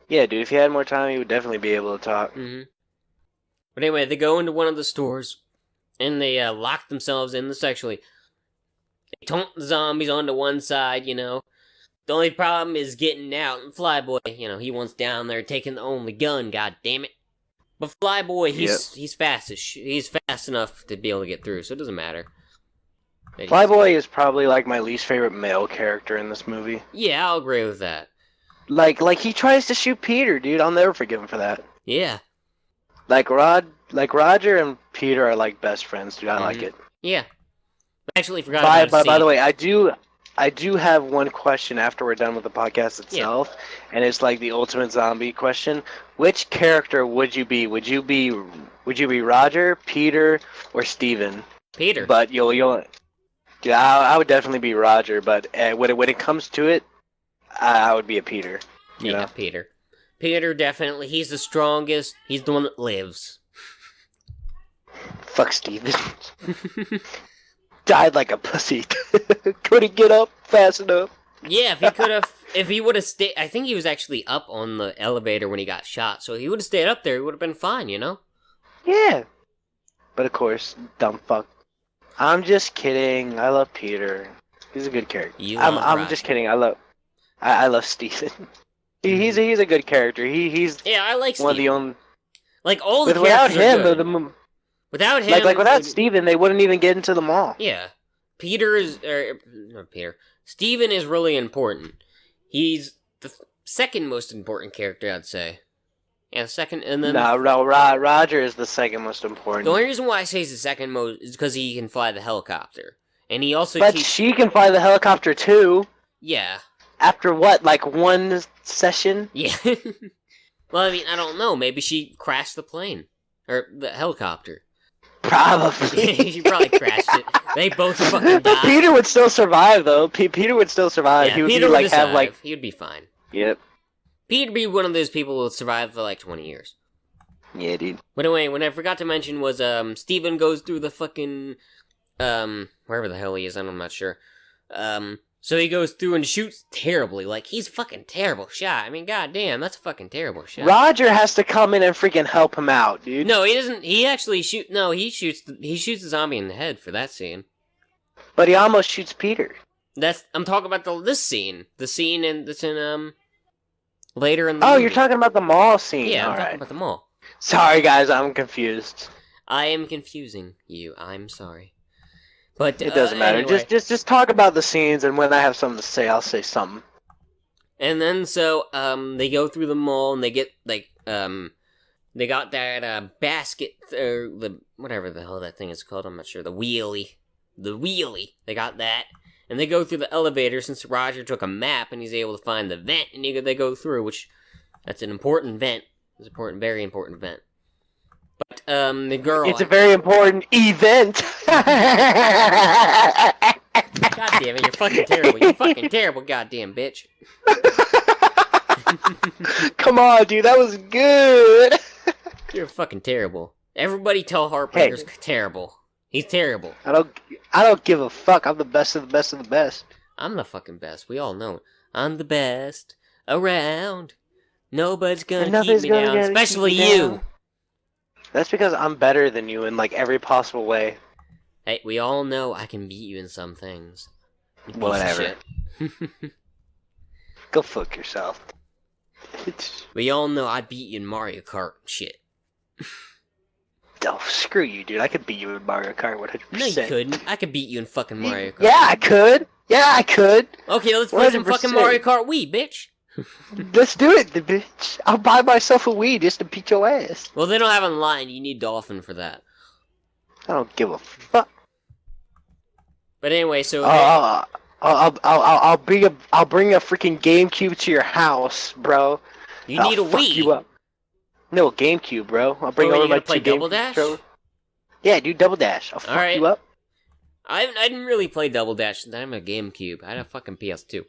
S1: Yeah, dude. If he had more time, he would definitely be able to talk.
S2: Mm-hmm. But anyway, they go into one of the stores, and they lock themselves in sexually. They taunt the zombies onto one side, you know. The only problem is getting out, and Flyboy, you know, he wants down there taking the only gun, god damn it. But Flyboy, he's fast he's fast enough to be able to get through, so it doesn't matter.
S1: Flyboy is probably like my least favorite male character in this movie.
S2: Yeah, I'll agree with that.
S1: Like he tries to shoot Peter, dude. I'll never forgive him for that.
S2: Yeah.
S1: Like Roger and Peter are like best friends, dude. I like it.
S2: Yeah. I actually forgot about
S1: By the way, I do have one question after we're done with the podcast itself, and it's like the ultimate zombie question. Which character would you be? Would you be Roger, Peter, or Steven?
S2: Peter.
S1: But yeah, I would definitely be Roger, but when it comes to it, I would be a Peter. You know?
S2: Peter. Peter, definitely. He's the strongest. He's the one that lives.
S1: Fuck Steven. Died like a pussy. Couldn't get up fast enough.
S2: Yeah, if he would have stayed, I think he was actually up on the elevator when he got shot, so if he would have stayed up there, he would have been fine, you know?
S1: Yeah. But of course, dumb fuck. I'm just kidding. I love Peter. He's a good character. I'm just kidding. I love Steven. He's a good character. He's
S2: I like
S1: one
S2: Steven.
S1: of the only.
S2: Like all the
S1: without
S2: characters
S1: him,
S2: are good. Without him,
S1: without Steven, they wouldn't even get into the mall.
S2: Yeah, not Peter. Steven is really important. He's the second most important character, I'd say. Yeah, second, and then
S1: Roger is the second most important.
S2: The only reason why I say he's the second most is because he can fly the helicopter, and he also.
S1: But she can fly the helicopter too.
S2: Yeah.
S1: After what, like one session?
S2: Yeah. Well, I mean, I don't know. Maybe she crashed the plane or the helicopter.
S1: Probably.
S2: She probably crashed it. They both fucking died.
S1: Peter would still survive, though. Peter would still survive.
S2: Yeah,
S1: he would
S2: Peter
S1: be
S2: would survive. He would be fine.
S1: Yep.
S2: Peter would be one of those people who would survive for like 20 years.
S1: Yeah, dude.
S2: But anyway, what I forgot to mention was Steven goes through the fucking wherever the hell he is, I'm not sure. So he goes through and shoots terribly. Like, he's fucking terrible shot. I mean, goddamn, that's a fucking terrible shot.
S1: Roger has to come in and freaking help him out, dude.
S2: No, he doesn't. He actually he shoots the zombie in the head for that scene.
S1: But he almost shoots Peter.
S2: I'm talking about this scene. The scene that's in later in the
S1: movie.
S2: movie.
S1: You're talking about the mall scene.
S2: Yeah,
S1: I'm
S2: talking about the mall.
S1: Sorry, guys, I'm confused.
S2: I am confusing you. I'm sorry. But
S1: it doesn't matter.
S2: Anyway.
S1: Just talk about the scenes, and when I have something to say, I'll say something.
S2: And then so they go through the mall, and they get like they got that basket or the whatever the hell that thing is called. I'm not sure. The wheelie. They got that, and they go through the elevator since Roger took a map and he's able to find the vent, and they go through, which that's an important vent. It's important, very important vent. But the girl.
S1: It's a very important event.
S2: God damn it, you're fucking terrible. You're fucking terrible, goddamn bitch.
S1: Come on, dude, that was good.
S2: You're fucking terrible. Everybody tell Heartbreaker's terrible. He's terrible.
S1: I don't give a fuck. I'm the best of the best of the best.
S2: I'm the fucking best. We all know it. I'm the best around. Nobody's gonna keep me down, especially you.
S1: That's because I'm better than you in like every possible way.
S2: Hey, we all know I can beat you in some things. You piece of
S1: Whatever.
S2: shit.
S1: Go fuck yourself.
S2: We all know I beat you in Mario Kart. Shit.
S1: Oh, screw you, dude. I could beat you in Mario Kart 100%.
S2: No, you couldn't. I could beat you in fucking Mario Kart.
S1: Yeah, I could. Yeah, I could.
S2: Okay, let's play some fucking
S1: 100%.
S2: Mario Kart Wii, bitch.
S1: Let's do it, bitch. I'll buy myself a Wii just to beat your ass.
S2: Well, they don't have online. You need Dolphin for that.
S1: I don't give a fuck.
S2: But anyway, so
S1: I'll bring a freaking GameCube to your house, bro.
S2: you need a
S1: I'll fuck
S2: Wii.
S1: you up. No, GameCube, bro. I'll bring
S2: Oh,
S1: over
S2: you
S1: my
S2: gonna play
S1: two
S2: Double
S1: GameCube
S2: Dash?
S1: controllers. Yeah, dude, Double Dash. I'll fuck
S2: Alright.
S1: you up.
S2: I didn't really play Double Dash. I'm a GameCube. I had a fucking PS2.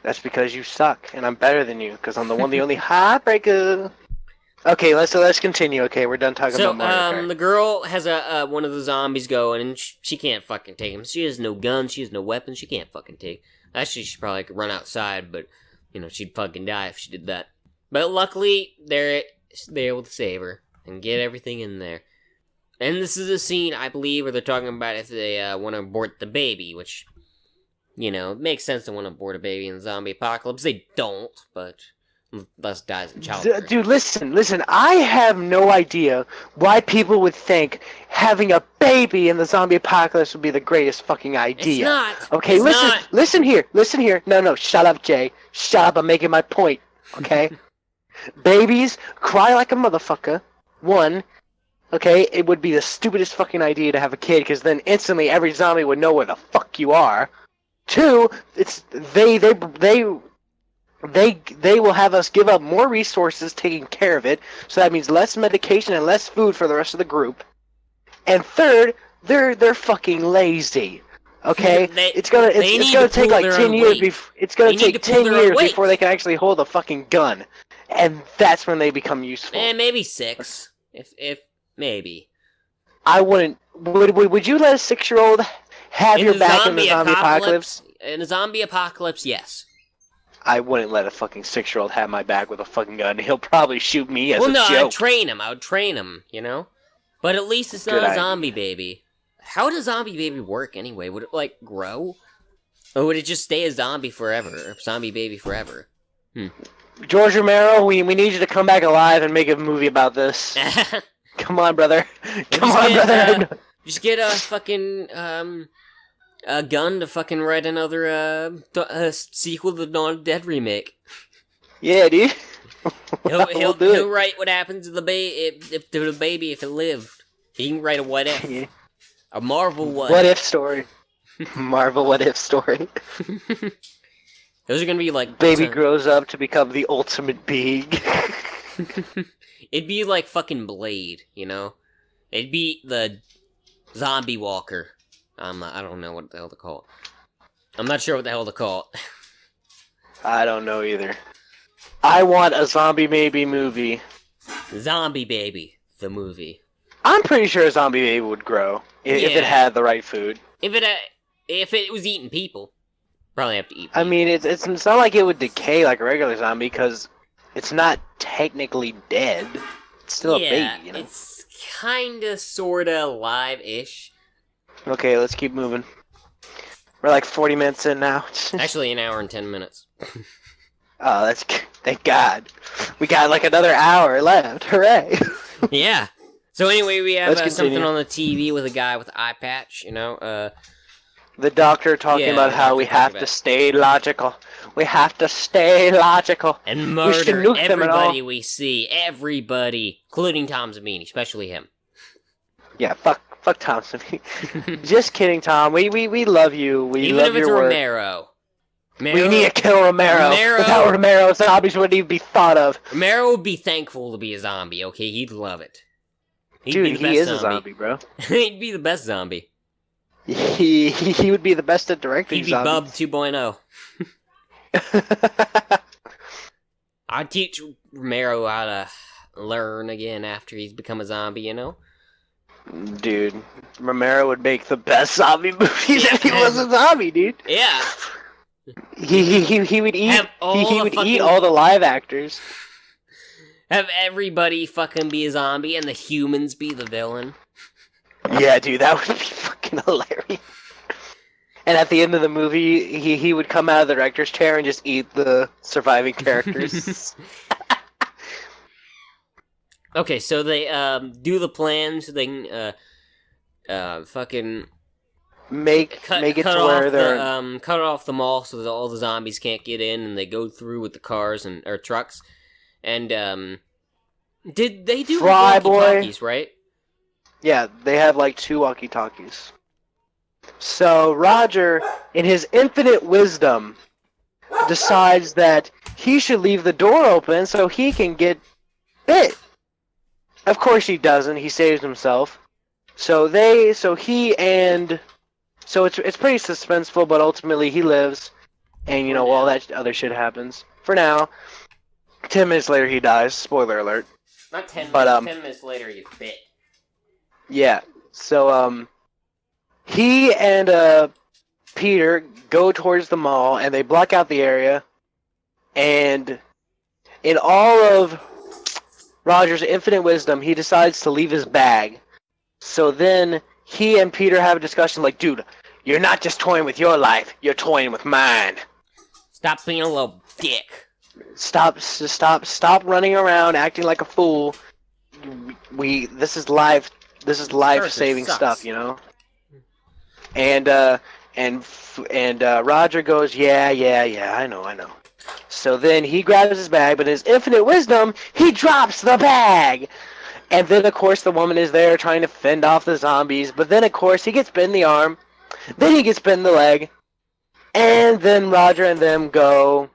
S1: That's because you suck, and I'm better than you, because I'm the only heartbreaker. Okay, let's continue. Okay, we're done talking
S2: So,
S1: about Mario Kart.
S2: the girl has one of the zombies going, and she can't fucking take him. She has no gun, she has no weapon, she can't fucking take. Actually, she probably could run outside, but, you know, she'd fucking die if she did that. But luckily, they're able to save her, and get everything in there. And this is a scene, I believe, where they're talking about if they want to abort the baby, which, you know, it makes sense to want to abort a baby in the zombie apocalypse. They don't, but unless it dies in childbirth.
S1: Dude, listen. I have no idea why people would think having a baby in the zombie apocalypse would be the greatest fucking idea.
S2: It's not.
S1: Okay,
S2: It's not.
S1: listen here. No, shut up, Jay. Shut up, I'm making my point, okay? Babies cry like a motherfucker. One, okay, it would be the stupidest fucking idea to have a kid, because then instantly every zombie would know where the fuck you are. Two, it's they will have us give up more resources taking care of it, so that means less medication and less food for the rest of the group. And third, they're fucking lazy. Okay, it's gonna take like 10 years. It's gonna take 10 years before they can actually hold a fucking gun, and that's when they become useful.
S2: Maybe 6, if maybe.
S1: I wouldn't. Would you let a 6-year-old have your back in the zombie apocalypse?
S2: In a zombie apocalypse, yes.
S1: I wouldn't let a fucking 6-year-old have my back with a fucking gun. He'll probably shoot me as a joke.
S2: I would train him, you know? But at least it's not a zombie baby. How does zombie baby work anyway? Would it, like, grow? Or would it just stay a zombie forever? A zombie baby forever?
S1: George Romero, we need you to come back alive and make a movie about this. Come on, brother. Come on, brother.
S2: Just get a fucking, a gun to fucking write another, sequel to the Dawn of the Dead remake.
S1: Yeah, dude.
S2: He'll write what happens to the baby if it lived. He can write a what if.
S1: Yeah.
S2: A Marvel
S1: what if story. Marvel what if story.
S2: Those are gonna be like...
S1: Baby grows up to become the ultimate being.
S2: It'd be like fucking Blade, you know? It'd be the zombie walker. I don't know what the hell to call it. I'm not sure what the hell to call it.
S1: I don't know either. I want a Zombie Baby movie.
S2: Zombie Baby, the movie.
S1: I'm pretty sure a Zombie Baby would grow if it had the right food.
S2: If it was eating people, probably have to eat people.
S1: I mean, it's not like it would decay like a regular zombie because it's not technically dead. It's still a baby, you know?
S2: It's kinda, sorta alive-ish.
S1: Okay, let's keep moving. We're like 40 minutes in now.
S2: Actually, an hour and 10 minutes.
S1: Oh, thank God. We got like another hour left. Hooray!
S2: Yeah. So anyway, we have something on the TV with a guy with an eye patch, you know,
S1: the doctor talking about how we have to stay logical. We have to stay logical.
S2: And murder everybody we see. Everybody. Including Tom Savini, especially him.
S1: Yeah, fuck Tom Savini. Just kidding, Tom. We love you. We
S2: even
S1: love
S2: if it's
S1: your work.
S2: Romero.
S1: We need to kill Romero. Without Romero, zombies wouldn't even be thought of.
S2: Romero would be thankful to be a zombie, okay? He'd love it.
S1: Dude, he is a zombie, bro.
S2: He'd be the best zombie.
S1: He would be the best at directing
S2: He'd be Bub
S1: zombies.
S2: 2.0. I'd teach Romero how to learn again after he's become a zombie, you know?
S1: Dude, Romero would make the best zombie movies if he was a zombie, dude.
S2: Yeah.
S1: He would eat
S2: Have all
S1: he
S2: the
S1: would
S2: fucking-
S1: eat all the live actors.
S2: Have everybody fucking be a zombie and the humans be the villain.
S1: Yeah, dude, that would be fucking hilarious. And at the end of the movie, he would come out of the director's chair and just eat the surviving characters.
S2: Okay, so they do the plan so they can fucking
S1: make it to where they're
S2: cut off the mall so that all the zombies can't get in, and they go through with the cars or trucks. And did they do
S1: Fly Boy.
S2: walkie-talkies, right?
S1: Yeah, they have like 2 walkie-talkies. So Roger, in his infinite wisdom, decides that he should leave the door open so he can get bit. Of course he doesn't. He saves himself. So it's pretty suspenseful, but ultimately he lives, and you know all that other shit happens. For now, 10 minutes later he dies. Spoiler alert.
S2: Not 10
S1: But,
S2: minutes. 10 minutes later, he's bit.
S1: Yeah. So he and Peter go towards the mall, and they block out the area. And in all of Roger's infinite wisdom, he decides to leave his bag. So then he and Peter have a discussion like, dude, you're not just toying with your life, you're toying with mine.
S2: Stop being a little dick.
S1: Stop running around acting like a fool. This is life saving stuff, you know? And Roger goes, yeah, I know. So then he grabs his bag, but in his infinite wisdom, he drops the bag. And then, of course, the woman is there trying to fend off the zombies. But then, of course, he gets bit in the arm. Then he gets bit in the leg. And then Roger and them go.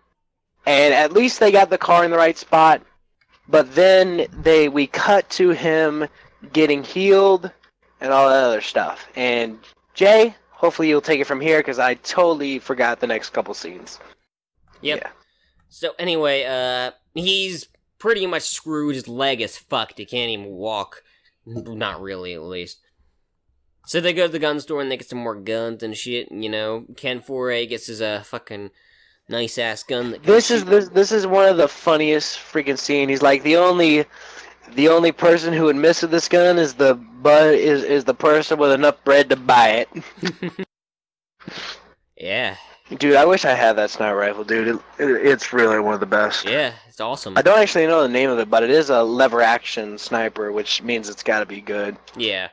S1: And at least they got the car in the right spot. But then we cut to him getting healed and all that other stuff. And Jay, hopefully you'll take it from here because I totally forgot the next couple scenes.
S2: Yep.
S1: Yeah.
S2: So anyway, he's pretty much screwed. His leg is fucked. He can't even walk. Not really, at least. So they go to the gun store and they get some more guns and shit. You know, Ken Foray gets his fucking nice ass gun.
S1: This is one of the funniest freaking scenes. He's like the only person who would miss with this gun is the person with enough bread to buy it.
S2: Yeah.
S1: Dude, I wish I had that sniper rifle, dude. It's really one of the best.
S2: Yeah, it's awesome.
S1: I don't actually know the name of it, but it is a lever action sniper, which means it's got to be good.
S2: Yeah.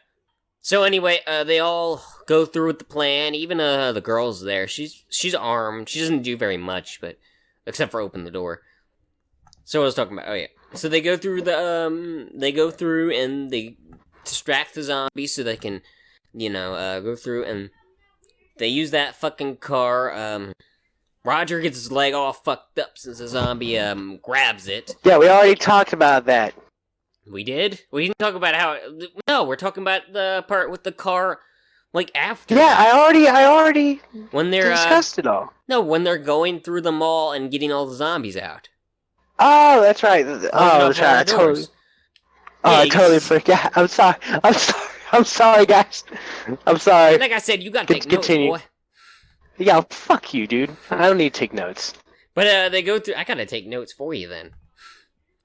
S2: So anyway, they all go through with the plan. Even the girl's there. She's armed. She doesn't do very much, but except for open the door. So what I was talking about. Oh yeah. So they go through and they distract the zombies so they can, go through and they use that fucking car. Roger gets his leg all fucked up since the zombie grabs it.
S1: Yeah, we already talked about that.
S2: We did? We didn't talk about how... No, we're talking about the part with the car, like, after.
S1: Yeah, I already
S2: when they're,
S1: discussed it all.
S2: No, when they're going through the mall and getting all the zombies out.
S1: Oh, that's right. That's right. I totally forgot. I'm sorry, guys. I'm sorry.
S2: Like I said, you gotta take notes, boy.
S1: Yeah, fuck you, dude. I don't need to take notes.
S2: But they go through... I gotta take notes for you, then.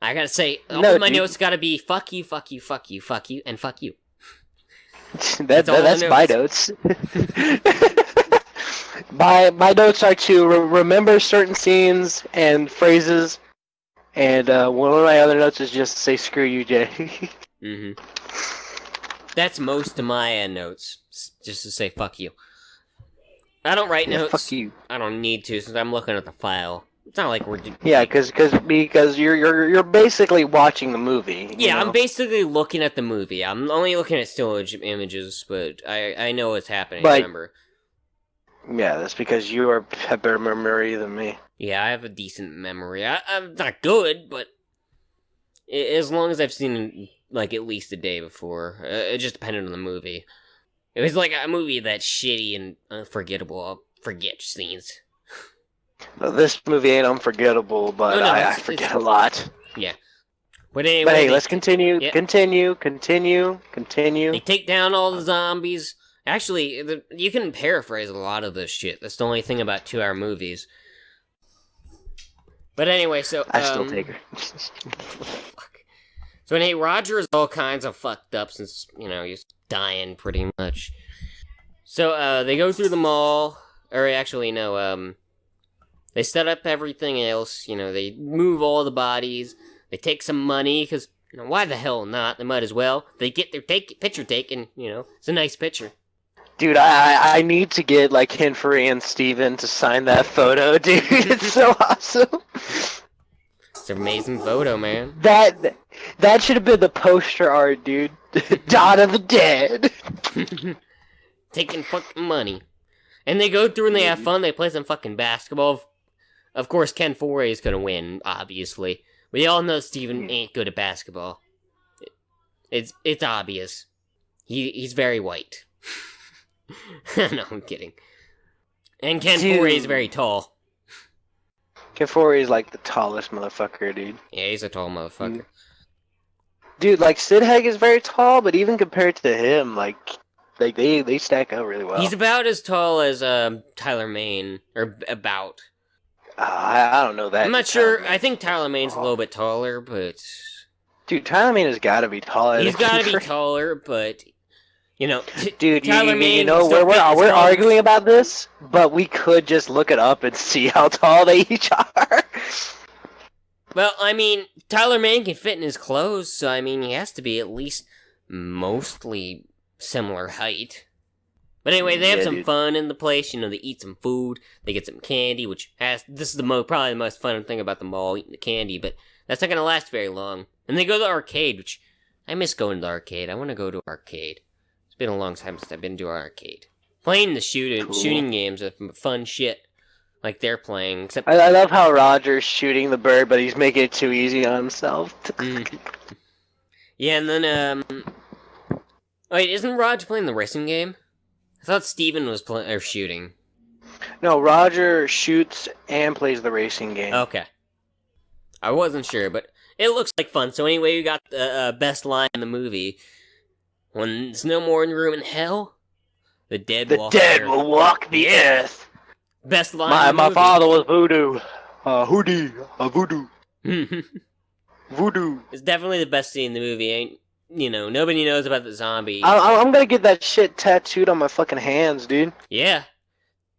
S2: I gotta say, all my notes gotta be fuck you, fuck you, fuck you, fuck you, and fuck you.
S1: That's my notes. my notes are to remember certain scenes and phrases, and one of my other notes is just to say screw you, Jay.
S2: Mm-hmm. That's most of my notes, just to say fuck you. I don't write notes.
S1: Fuck you.
S2: I don't need to, since I'm looking at the file. It's not like we're...
S1: Yeah, because you're basically watching the movie.
S2: Yeah, I'm basically looking at the movie. I'm only looking at still images, but I know what's happening, remember.
S1: Yeah, that's because you have better memory than me.
S2: Yeah, I have a decent memory. I'm not good, but as long as I've seen like at least a day before. It just depended on the movie. It was like a movie that's shitty and unforgettable. I'll forget scenes.
S1: Well, this movie ain't unforgettable, but
S2: No,
S1: I forget a lot.
S2: Yeah. But anyway,
S1: But hey, let's continue,
S2: yeah.
S1: continue.
S2: They take down all the zombies. Actually, you can paraphrase a lot of this shit. That's the only thing about 2-hour movies. But anyway, so...
S1: I still take her.
S2: Fuck. So anyway, Roger is all kinds of fucked up since, he's dying pretty much. So, they go through the mall. Or actually, no, they set up everything else. They move all the bodies. They take some money, because, why the hell not? They might as well. They get their picture taken, it's a nice picture.
S1: Dude, I need to get, like, Hinfrey and Steven to sign that photo, dude. It's so awesome.
S2: It's an amazing photo, man.
S1: That should have been the poster art, dude. Dawn of the Dead.
S2: Taking fucking money. And they go through and they have fun. They play some fucking basketball. Of course, Ken Foree is going to win, obviously. We all know Steven ain't good at basketball. It's obvious. He's very white. No, I'm kidding. And Ken Foree is very tall.
S1: Ken Foree is like the tallest motherfucker, dude.
S2: Yeah, he's a tall motherfucker.
S1: Dude, like, Sid Haig is very tall, but even compared to him, like they stack up really well.
S2: He's about as tall as Tyler Mane, or about.
S1: I don't know that.
S2: I'm not sure. I think Tyler Mane's a little bit taller, but...
S1: Dude, Tyler Mane has got to be taller.
S2: He's got to be taller, but...
S1: Dude,
S2: Tyler Mane...
S1: we're arguing about this, but we could just look it up and see how tall they each are.
S2: Well, I mean, Tyler Mane can fit in his clothes, so, I mean, he has to be at least mostly similar height. But anyway, they have some fun in the place. They eat some food. They get some candy, this is probably the most fun thing about the mall, eating the candy, but that's not going to last very long. And they go to the arcade, which I miss going to the arcade. I want to go to an arcade. It's been a long time since I've been to an arcade. Playing the shooting games are fun shit, like they're playing. Except
S1: I love how Roger's shooting the bird, but he's making it too easy on himself.
S2: Yeah, and then, wait, isn't Roger playing the racing game? I thought Steven was shooting.
S1: No, Roger shoots and plays the racing game.
S2: Okay. I wasn't sure, but it looks like fun. So anyway, we got the best line in the movie. When there's no more room in hell, the dead will
S1: walk the earth.
S2: Best line in the movie.
S1: My father was voodoo. Voodoo. Voodoo.
S2: It's definitely the best scene in the movie. Nobody knows about the zombie.
S1: I'm gonna get that shit tattooed on my fucking hands, dude.
S2: Yeah.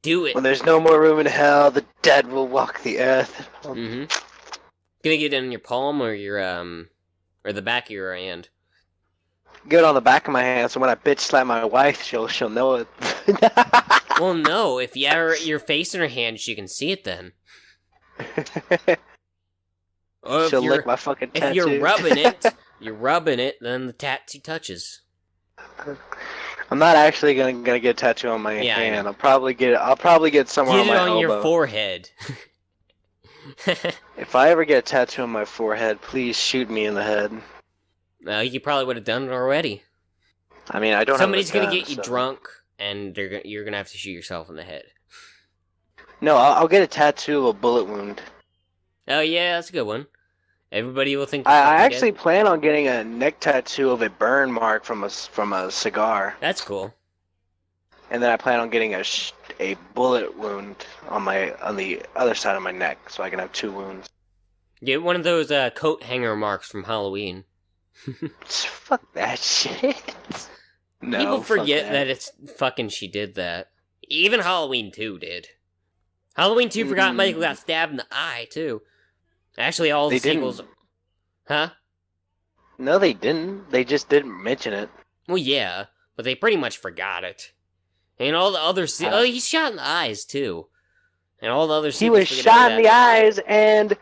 S2: Do it.
S1: When there's no more room in hell, the dead will walk the earth.
S2: Mm-hmm. Gonna get it on your palm or your, or the back of your hand?
S1: Get it on the back of my hand, so when I bitch slap my wife, she'll know it.
S2: Well, no. If you have your face in her hand, she can see it then.
S1: She'll lick my fucking tattoo.
S2: If you're rubbing it, then the tattoo touches.
S1: I'm not actually gonna get a tattoo on my hand. I'll probably get somewhere on my elbow.
S2: Get it on your forehead.
S1: If I ever get a tattoo on my forehead, please shoot me in the head.
S2: You probably would have done it already.
S1: I mean, I don't.
S2: Somebody's gonna get you drunk, and you're gonna have to shoot yourself in the head.
S1: No, I'll get a tattoo of a bullet wound.
S2: Oh yeah, that's a good one. Everybody will think.
S1: I actually plan on getting a neck tattoo of a burn mark from a cigar.
S2: That's cool.
S1: And then I plan on getting a bullet wound on the other side of my neck, so I can have 2 wounds.
S2: Get one of those coat hanger marks from Halloween.
S1: Fuck that shit. No,
S2: people forget that it's fucking she did that. Even Halloween 2 did. Halloween 2 forgot Michael got stabbed in the eye too. Actually, all the sequels... Huh?
S1: No, they didn't. They just didn't mention it.
S2: Well, yeah, but they pretty much forgot it. And all the other... he's shot in the eyes, too. And all the other sequels...
S1: He was shot in the eyes, and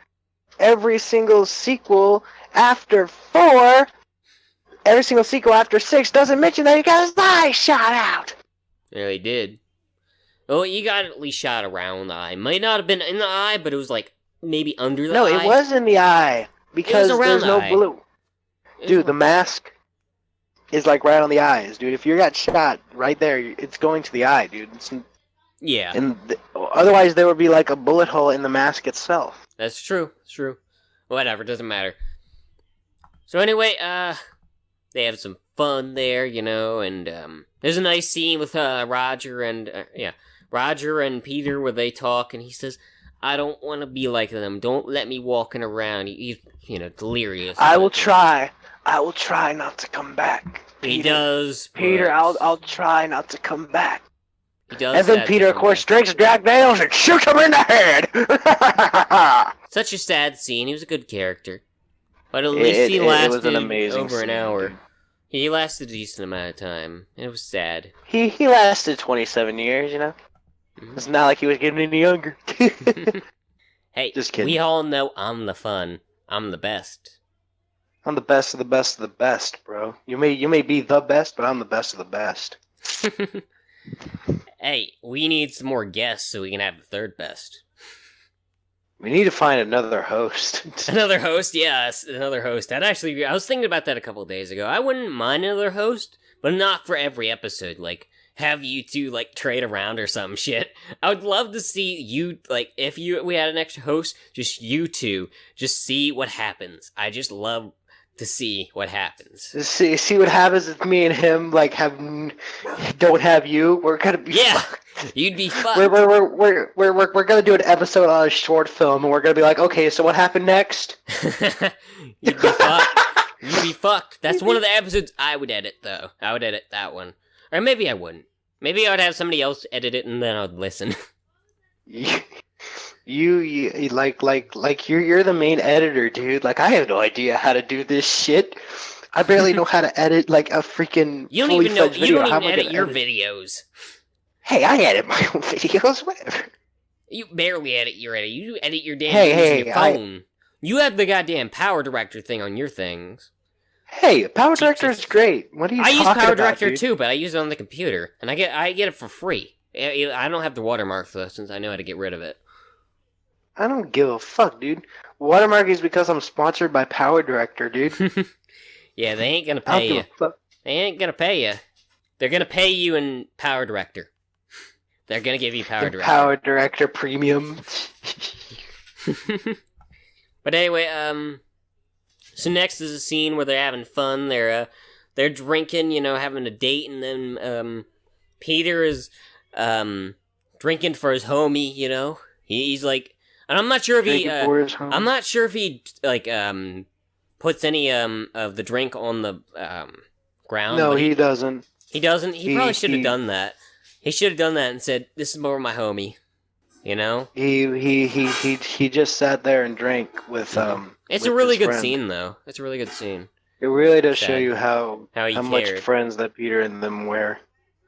S1: every single sequel after 4... Every single sequel after 6 doesn't mention that he got his eye shot out!
S2: Yeah, he did. Well, he got at least shot around the eye. Might not have been in the eye, but it was like... Maybe under the eye?
S1: No, it was in the eye. Because there's no bullet. Dude, the mask. is like right on the eyes, dude. If you got shot right there, it's going to the eye, dude.
S2: Yeah,
S1: Otherwise, there would be like a bullet hole in the mask itself.
S2: that's true. It's true. Whatever, doesn't matter. So anyway, they have some fun there, and there's a nice scene with Roger and Peter where they talk, and he says, "I don't want to be like them. Don't let me walking around." He's delirious.
S1: I will try. I will try not to come back.
S2: He does.
S1: Peter, I'll try not to come back.
S2: He does.
S1: And then Peter, of course, drinks Jack Daniels and shoots him in the head.
S2: Such a sad scene. He was a good character, but at least he lasted
S1: it was an amazing
S2: over an
S1: scene,
S2: hour.
S1: dude.
S2: He lasted a decent amount of time. It was sad.
S1: He lasted 27 years,
S2: Mm-hmm.
S1: It's not like he was getting any younger.
S2: Hey,
S1: Just kidding.
S2: we all know I'm the fun. I'm the best.
S1: I'm the best of the best of the best, bro. You may be the best, but I'm the best of the best.
S2: Hey, we need some more guests so we can have the third best.
S1: We need to find another host.
S2: Another host? Yes, another host. I was thinking about that a couple days ago. I wouldn't mind another host, but not for every episode. Like, have you two, trade around or some shit. I would love to see you, if we had an extra host, just you two, just see what happens. I just love to see what happens.
S1: See what happens if me and him, don't have you. We're gonna be fucked.
S2: You'd be fucked.
S1: We're gonna do an episode on a short film, and we're gonna be like, okay, so what happened next?
S2: You'd be fucked. You'd be fucked. That's one of the episodes I would edit, though. I would edit that one. Or maybe I wouldn't. Maybe I would have somebody else edit it, and then I would listen.
S1: You're the main editor, dude. I have no idea how to do this shit. I barely know how to edit a freaking.
S2: You don't even know. You don't even edit your videos.
S1: Hey, I edit my own videos. Whatever.
S2: You barely edit your edit. You edit your damn videos on your phone. You have the goddamn Power Director thing on your things.
S1: Hey, Power Director is great. What are you talking about,
S2: I use Power Director
S1: dude?
S2: too, but I use it on the computer, and I get it for free. I don't have the watermark though, since I know how to get rid of it.
S1: I don't give a fuck, dude. Watermark is because I'm sponsored by Power Director, dude.
S2: Yeah, they ain't gonna pay you. They ain't gonna pay you. They're gonna pay you in Power Director. They're gonna give you Power Director.
S1: Power Director Premium.
S2: But anyway, so next is a scene where they're having fun. They're drinking, having a date, and then Peter is drinking for his homie. He's like, and I'm not sure if he puts any of the drink on the ground.
S1: No, he doesn't.
S2: He doesn't. He probably should have done that. He should have done that and said, "This is more my homie."
S1: He just sat there and drank with
S2: It's
S1: with
S2: a really
S1: his
S2: good
S1: friend.
S2: scene, though. It's a really good scene.
S1: It really does
S2: Sad.
S1: show you how
S2: He
S1: much
S2: cared.
S1: friends that Peter and them were.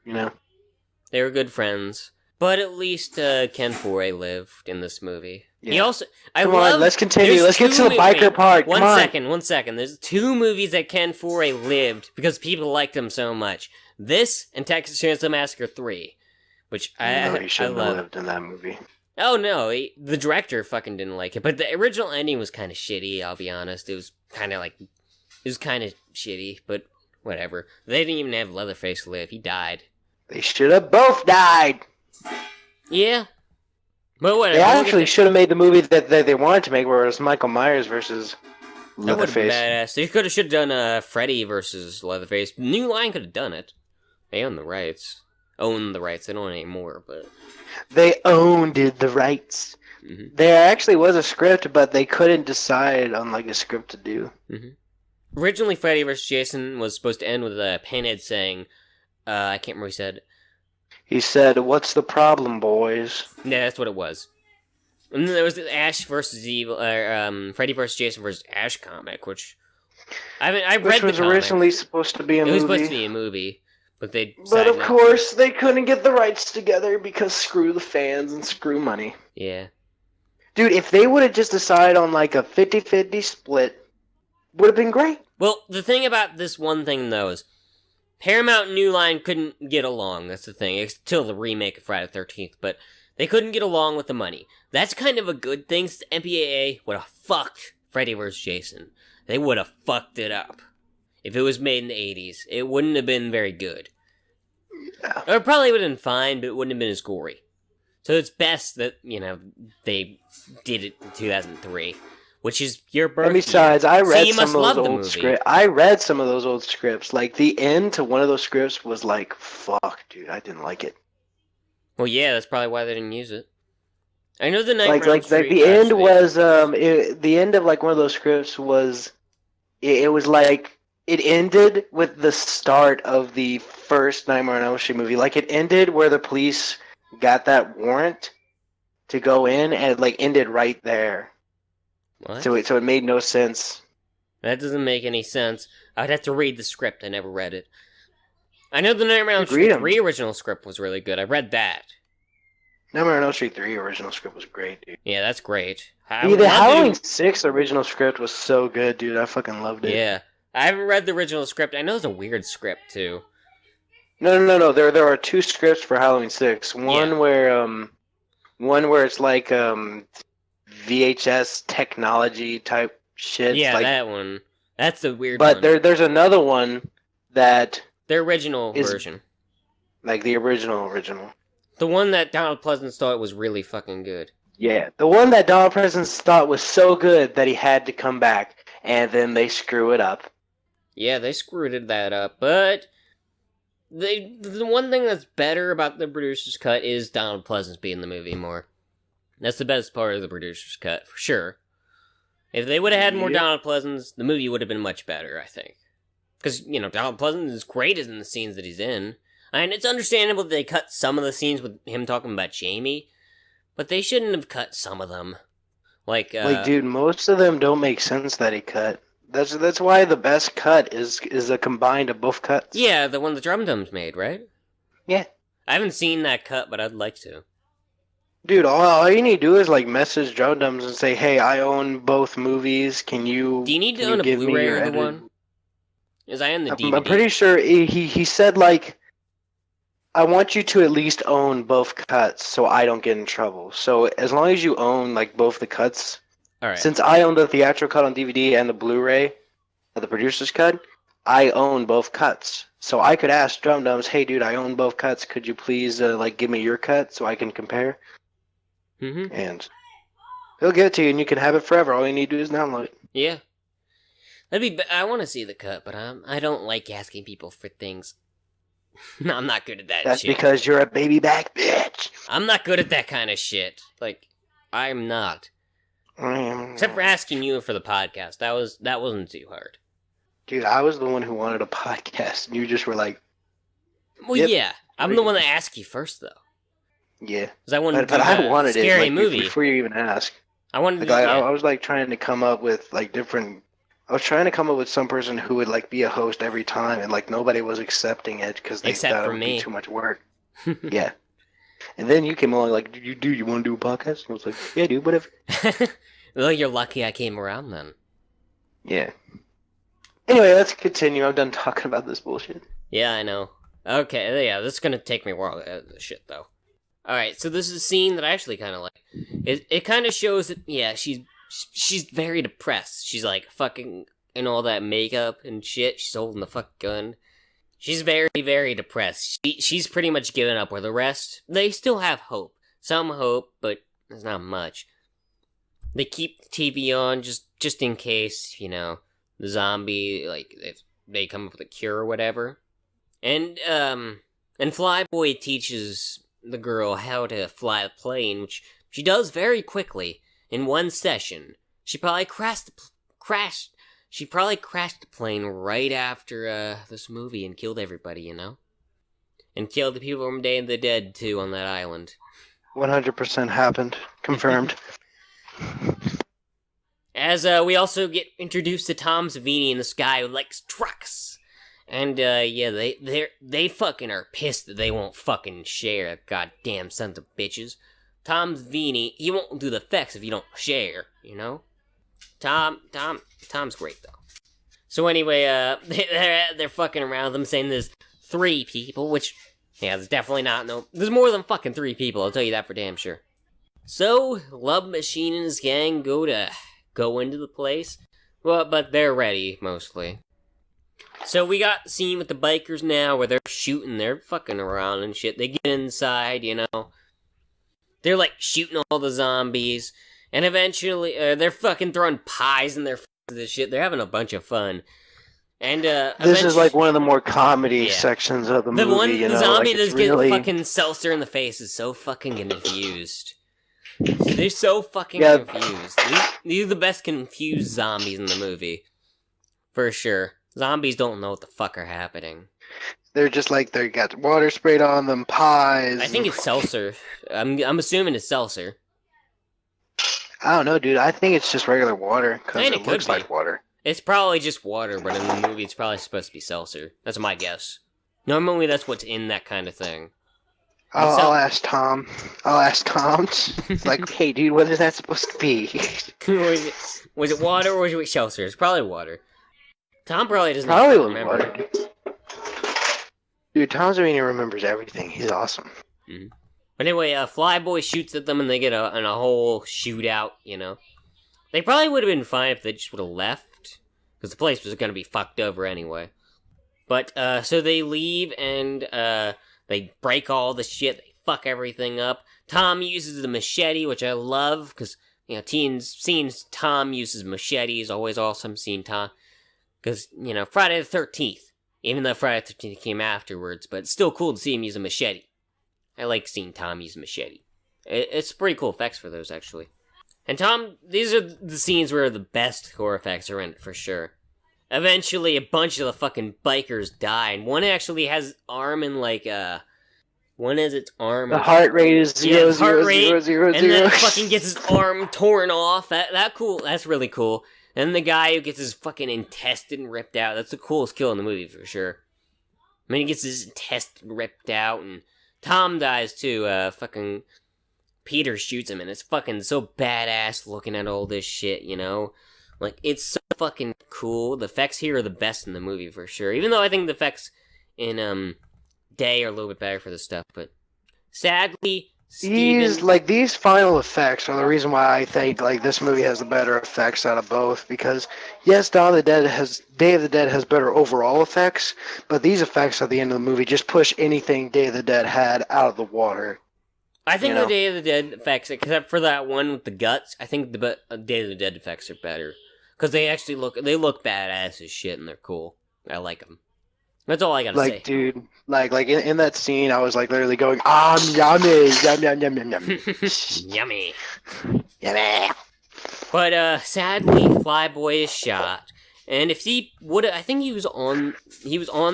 S2: They were good friends, but at least Ken Foray lived in this movie.
S1: Yeah.
S2: He also.
S1: Come on, let's continue. Let's get to the biker part. Come on.
S2: One second. There's two movies that Ken Foray lived because people liked him so much. This and Texas Chainsaw Massacre 3, which
S1: He shouldn't have
S2: love.
S1: lived in that movie.
S2: Oh no, the director fucking didn't like it, but the original ending was kind of shitty. I'll be honest. It was kind of shitty, but whatever. They didn't even have Leatherface live. He died.
S1: They should have both died.
S2: Yeah. But whatever.
S1: They actually should have made the movie that they wanted to make, where it was Michael Myers versus
S2: That would have been
S1: Leatherface.
S2: badass. They should have done Freddy versus Leatherface. New Line could have done it. They own the rights. Own the rights. They don't anymore, but
S1: They owned the rights.
S2: Mm-hmm.
S1: There actually was a script, but they couldn't decide on a script to do.
S2: Mm-hmm. Originally, Freddy vs. Jason was supposed to end with Pinhead saying, I can't remember what he said.
S1: He said, "What's the problem, boys?"
S2: Yeah, that's what it was. And then there was the Ash versus Evil, Freddy vs. Jason versus Ash comic, which I read
S1: Which
S2: the
S1: was
S2: comic.
S1: originally supposed to be a
S2: It
S1: movie.
S2: was supposed to be a movie, but they
S1: But
S2: decided
S1: of
S2: not-
S1: course, they couldn't get the rights together because screw the fans and screw money.
S2: Yeah.
S1: Dude, if they would have just decided on a 50-50 split, would have been great.
S2: Well, the thing about this one thing, though, is Paramount and New Line couldn't get along. That's the thing. It's till the remake of Friday the 13th, but they couldn't get along with the money. That's kind of a good thing. MPAA would have fucked Freddy vs. Jason. They would have fucked it up. if it was made in the 80s. It wouldn't have been very good.
S1: Yeah.
S2: Or it probably would have been fine, but it wouldn't have been as gory. So it's best that, they did it in 2003, which is your birth
S1: And besides, I read
S2: you
S1: some
S2: must
S1: of
S2: love
S1: those
S2: the
S1: old
S2: movie.
S1: scripts. I read some of those old scripts. Like, the end to one of those scripts was like, fuck, dude, I didn't like it.
S2: Well, yeah, that's probably why they didn't use it. I know the
S1: Like
S2: Nightmare on Elm Street
S1: the end
S2: actually-
S1: was, the end of, like, one of those scripts was, it was like, it ended with the start of the first Nightmare on Elm Street movie. Like, it ended where the police got that warrant to go in, and it, like, ended right there.
S2: What?
S1: So it made no sense.
S2: That doesn't make any sense. I'd have to read the script. I never read it. I know the Nightmare on Elm Street 3 original script was really good. I read that.
S1: Nightmare on Elm Street 3 original script was great, dude.
S2: Yeah, that's great.
S1: The Halloween 6 original script was so good, dude. I fucking loved it.
S2: Yeah. I haven't read the original script. I know it's a weird script, too.
S1: No. There are two scripts for Halloween 6. One where it's like VHS technology type shit.
S2: Yeah,
S1: like,
S2: that one. That's the weird one.
S1: But there's another one that
S2: the original version.
S1: Like the original.
S2: The one that Donald Pleasance thought was really fucking good.
S1: Yeah, the one that Donald Pleasance thought was so good that he had to come back, and then they screw it up.
S2: Yeah, they screwed that up, but the one thing that's better about the producer's cut is Donald Pleasance being in the movie more. That's the best part of the producer's cut, for sure. If they would have had more Donald Pleasance, the movie would have been much better, I think. Because, Donald Pleasance is great in the scenes that he's in. And it's understandable that they cut some of the scenes with him talking about Jamie, but they shouldn't have cut some of them. Like,
S1: dude, most of them don't make sense that he cut. That's why the best cut is a combined of both cuts.
S2: Yeah, the one the Drum Dums made, right?
S1: Yeah.
S2: I haven't seen that cut, but I'd like to.
S1: Dude, all you need to do is, like, message Drum Dums and say, hey, I own both movies. Can you...
S2: Do you need to own a Blu-ray of the one? Is I own the DVD?
S1: I'm pretty sure he said, like, I want you to at least own both cuts so I don't get in trouble. So as long as you own, like, both the cuts...
S2: All right.
S1: Since I own the theatrical cut on DVD and the Blu-ray of the producer's cut, I own both cuts. So I could ask Drum Dums, hey, dude, I own both cuts. Could you please, give me your cut so I can compare?
S2: Mm-hmm.
S1: And he'll give it to you, and you can have it forever. All you need to do is download it.
S2: Yeah. I want to see the cut, but I don't like asking people for things. No, I'm not good at that
S1: That's
S2: shit.
S1: because you're a baby back bitch.
S2: I'm not good at that kind of shit. Like, I'm not. Except for asking you for the podcast. That wasn't too hard.
S1: Dude, I was the one who wanted a podcast, and you just were like...
S2: Well,
S1: yep.
S2: Yeah. I'm the one that asked you first, though.
S1: Yeah.
S2: Because I wanted
S1: but I wanted
S2: scary
S1: it,
S2: movie.
S1: before you even ask.
S2: I wanted
S1: I was, like, trying to come up with, like, different... I was trying to come up with some person who would, like, be a host every time, and, like, nobody was accepting it because they thought it would be too much work. Yeah. And then you came along like, you want to do a podcast? And I was like, yeah, dude, whatever.
S2: Well, you're lucky I came around then.
S1: Yeah. Anyway, let's continue. I'm done talking about this bullshit.
S2: Yeah, I know. Okay, yeah, this is gonna take me a while to edit this shit, though. Alright, so this is a scene that I actually kind of like. It kind of shows that, yeah, she's very depressed. She's, like, fucking in all that makeup and shit. She's holding the fucking gun. She's very, very depressed. She's pretty much given up, where the rest, they still have hope. Some hope, but there's not much. They keep the TV on just in case, the zombie, like, if they come up with a cure or whatever. And Flyboy teaches the girl how to fly a plane, which she does very quickly in one session. She probably crashed the plane right after this movie and killed everybody, And killed the people from Day of the Dead, too, on that island.
S1: 100% happened. Confirmed.
S2: As we also get introduced to Tom Savini in the sky who likes trucks. And, yeah, they fucking are pissed that they won't fucking share, goddamn sons of bitches. Tom Savini, he won't do the effects if you don't share, Tom's great, though. So anyway, they're fucking around them, saying there's 3 people, which, yeah, there's definitely not, there's more than fucking 3 people, I'll tell you that for damn sure. So, Love Machine and his gang go into the place, well, but they're ready, mostly. So we got the scene with the bikers now where they're shooting, they're fucking around and shit. They get inside, you know. They're like shooting all the zombies. And eventually, they're fucking throwing pies in their faces and shit. They're having a bunch of fun. And,
S1: this is like one of the more comedy sections of the movie, you know?
S2: The zombie
S1: like,
S2: that's
S1: really...
S2: getting fucking seltzer in the face is so fucking confused. They're so fucking confused. These are the best confused zombies in the movie. For sure. Zombies don't know what the fuck are happening.
S1: They're just like, they got water sprayed on them, pies.
S2: I think it's seltzer. I'm assuming it's seltzer.
S1: I don't know, dude. I think it's just regular water, because it looks like water.
S2: It's probably just water, but in the movie it's probably supposed to be seltzer. That's my guess. Normally that's what's in that kind of thing.
S1: I'll ask Tom. It's like, hey, dude, what is that supposed to be?
S2: was it water or was it seltzer? It's probably water. Tom probably doesn't remember.
S1: Water. Dude, Tom Savini remembers everything. He's awesome.
S2: Mm-hmm. But anyway, Flyboy shoots at them and they get in a whole shootout, you know. They probably would have been fine if they just would have left. Because the place was going to be fucked over anyway. But, so they leave and, they break all the shit. They fuck everything up. Tom uses the machete, which I love. Because, you know, seeing Tom uses machete is always awesome. Seeing Tom. Because, you know, Friday the 13th. Even though Friday the 13th came afterwards. But it's still cool to see him use a machete. I like seeing Tom use a machete. It's pretty cool effects for those, actually. And these are the scenes where the best horror effects are in it, for sure. Eventually, a bunch of the fucking bikers die, and one actually has arm in, like, one has its arm...
S1: The heart rate is 0, 0, 0, 0, 0.
S2: And then fucking gets his arm torn off. That's really cool. And then the guy who gets his fucking intestine ripped out. That's the coolest kill in the movie, for sure. I mean, he gets his intestine ripped out, and Tom dies, too. Fucking... Peter shoots him, and it's fucking so badass looking at all this shit, you know? Like, it's so fucking cool. The effects here are the best in the movie, for sure. Even though I think the effects in, Day are a little bit better for this stuff, but... Sadly,
S1: these final effects are the reason why I think, like, this movie has the better effects out of both, because, yes, Day of the Dead has better overall effects, but these effects at the end of the movie just push anything Day of the Dead had out of the water.
S2: I think the Day of the Dead effects, except for that one with the guts, I think the Day of the Dead effects are better. Because they actually look badass as shit and they're cool. I like them. That's all I gotta say.
S1: Like, dude, like in that scene, I was like literally going, yummy, yum, yum, yum, yum, yum.
S2: Yummy.
S1: Yummy.
S2: But, sadly, Flyboy is shot. And if he would have, I think he was on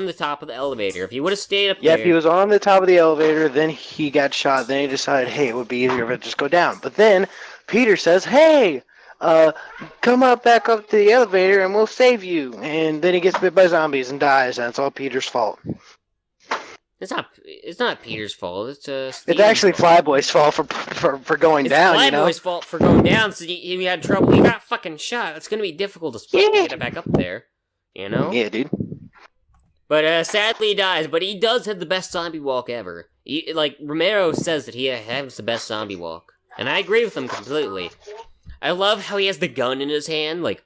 S2: the top of the elevator. If he would have stayed up there.
S1: Yep, he was on the top of the elevator, then he got shot, then he decided, hey, it would be easier if I just go down. But then Peter says, hey, come back up to the elevator and we'll save you. And then he gets bit by zombies and dies, and it's all Peter's fault.
S2: It's not Peter's fault. It's
S1: It's actually Flyboy's fault for going down.
S2: It's
S1: you know.
S2: Flyboy's fault for going down. So he had trouble. He got fucking shot. It's gonna be difficult to get it back up there. You know.
S1: Yeah, dude.
S2: But sadly, he dies. But he does have the best zombie walk ever. Romero says that he has the best zombie walk, and I agree with him completely. I love how he has the gun in his hand. Like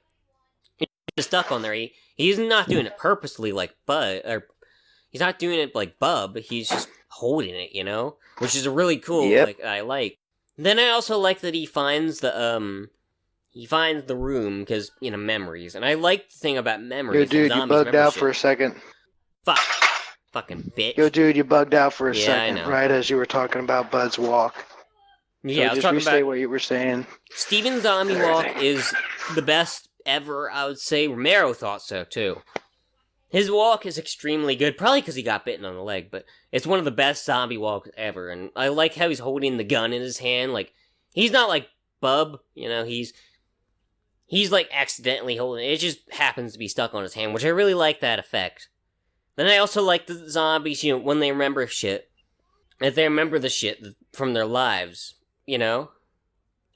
S2: he's stuck on there. He's not doing it purposely, like he's not doing it like Bub, he's just holding it, you know? Which is really cool, I like. Then I also like that he finds the room, because, you know, memories. And I like the thing about memories.
S1: Yo, dude, you bugged out for a second.
S2: Fuck. Fucking bitch.
S1: Yo, dude, you bugged out for a second,
S2: I know.
S1: right as you were talking about Bud's walk.
S2: Yeah,
S1: so
S2: I was talking about
S1: what you were saying.
S2: Steven's zombie walk is the best ever, I would say. Romero thought so, too. His walk is extremely good, probably because he got bitten on the leg, but it's one of the best zombie walks ever, and I like how he's holding the gun in his hand. Like, he's not like Bub, you know, he's like accidentally holding it. It just happens to be stuck on his hand, which I really like that effect. Then I also like the zombies, you know, when they remember shit, if they remember the shit from their lives, you know?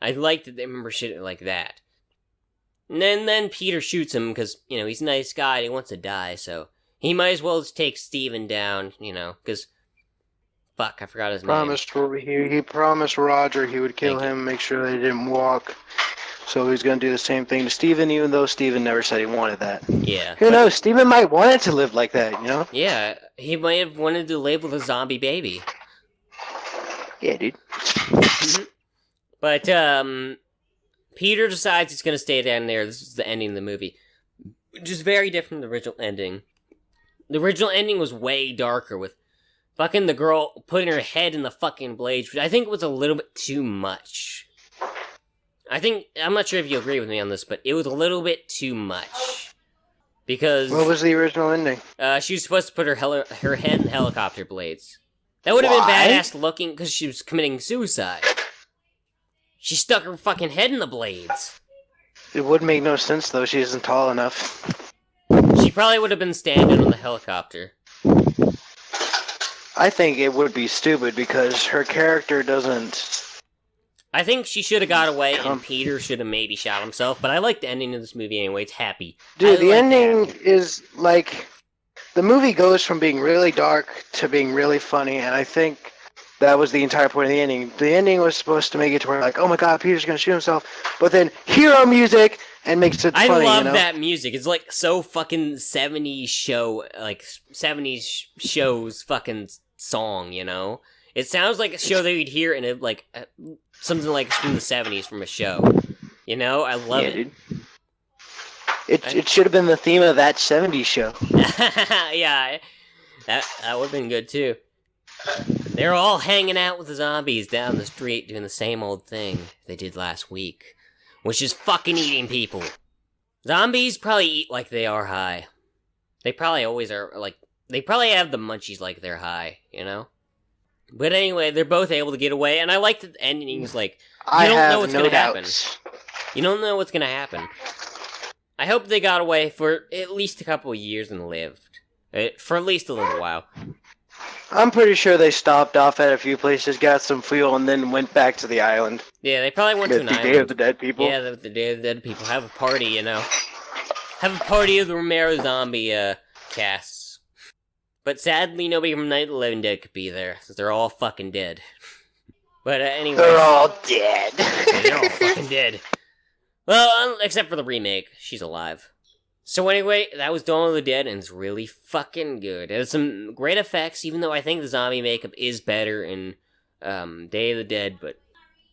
S2: I like that they remember shit like that. And then Peter shoots him because, you know, he's a nice guy and he wants to die, so he might as well just take Steven down, you know, because, fuck, I forgot his name.
S1: He promised Roger he would kill him, make sure they didn't walk. So he's going to do the same thing to Steven, even though Steven never said he wanted that.
S2: Yeah.
S1: Who knows? Steven might want it to live like that, you know?
S2: Yeah, he might have wanted to live with a zombie baby.
S1: Yeah, dude.
S2: But, Peter decides he's gonna stay down there. This is the ending of the movie. Which is very different from the original ending. The original ending was way darker, with fucking the girl putting her head in the fucking blades, which I think was a little bit too much. I'm not sure if you agree with me on this, but it was a little bit too much. Because...
S1: What was the original ending?
S2: She was supposed to put her head in helicopter blades. That would have been badass looking, because she was committing suicide. She stuck her fucking head in the blades.
S1: It would make no sense, though. She isn't tall enough.
S2: She probably would have been standing on the helicopter.
S1: I think it would be stupid, because her character doesn't...
S2: I think she should have got away, and Peter should have maybe shot himself, but I like the ending of this movie anyway. It's happy.
S1: Dude, the ending is, like... The movie goes from being really dark to being really funny, and I think that was the entire point of the ending. The ending was supposed to make it to where, like, oh my god, Peter's gonna shoot himself, but then hero music, and makes it funny,
S2: I love
S1: you know?
S2: that music. It's like so fucking 70s show, like 70s shows fucking song, you know? It sounds like a show that you'd hear in a, like, something like from the 70s from a show. You know? I love it.
S1: Dude. It should have been the theme of that 70s show.
S2: Yeah, that would have been good too. They're all hanging out with the zombies down the street doing the same old thing they did last week, which is fucking eating people. Zombies probably eat like they are high. They probably always are, like, they probably have the munchies like they're high, you know? But anyway, they're both able to get away, and I like that the ending's like, you don't know what's gonna happen. You don't know what's gonna happen. I hope they got away for at least a couple of years and lived. For at least a little while.
S1: I'm pretty sure they stopped off at a few places, got some fuel, and then went back to the island.
S2: Yeah, they probably went to an island.
S1: The Day of the Dead people.
S2: Yeah, the Day of the Dead people. Have a party, you know. Have a party of the Romero zombie casts. But sadly, nobody from Night of the Living Dead could be there, since they're all fucking dead. But anyway.
S1: They're all dead.
S2: Yeah, they're all fucking dead. Well, except for the remake. She's alive. So anyway, that was Dawn of the Dead, and it's really fucking good. It has some great effects, even though I think the zombie makeup is better in Day of the Dead, but...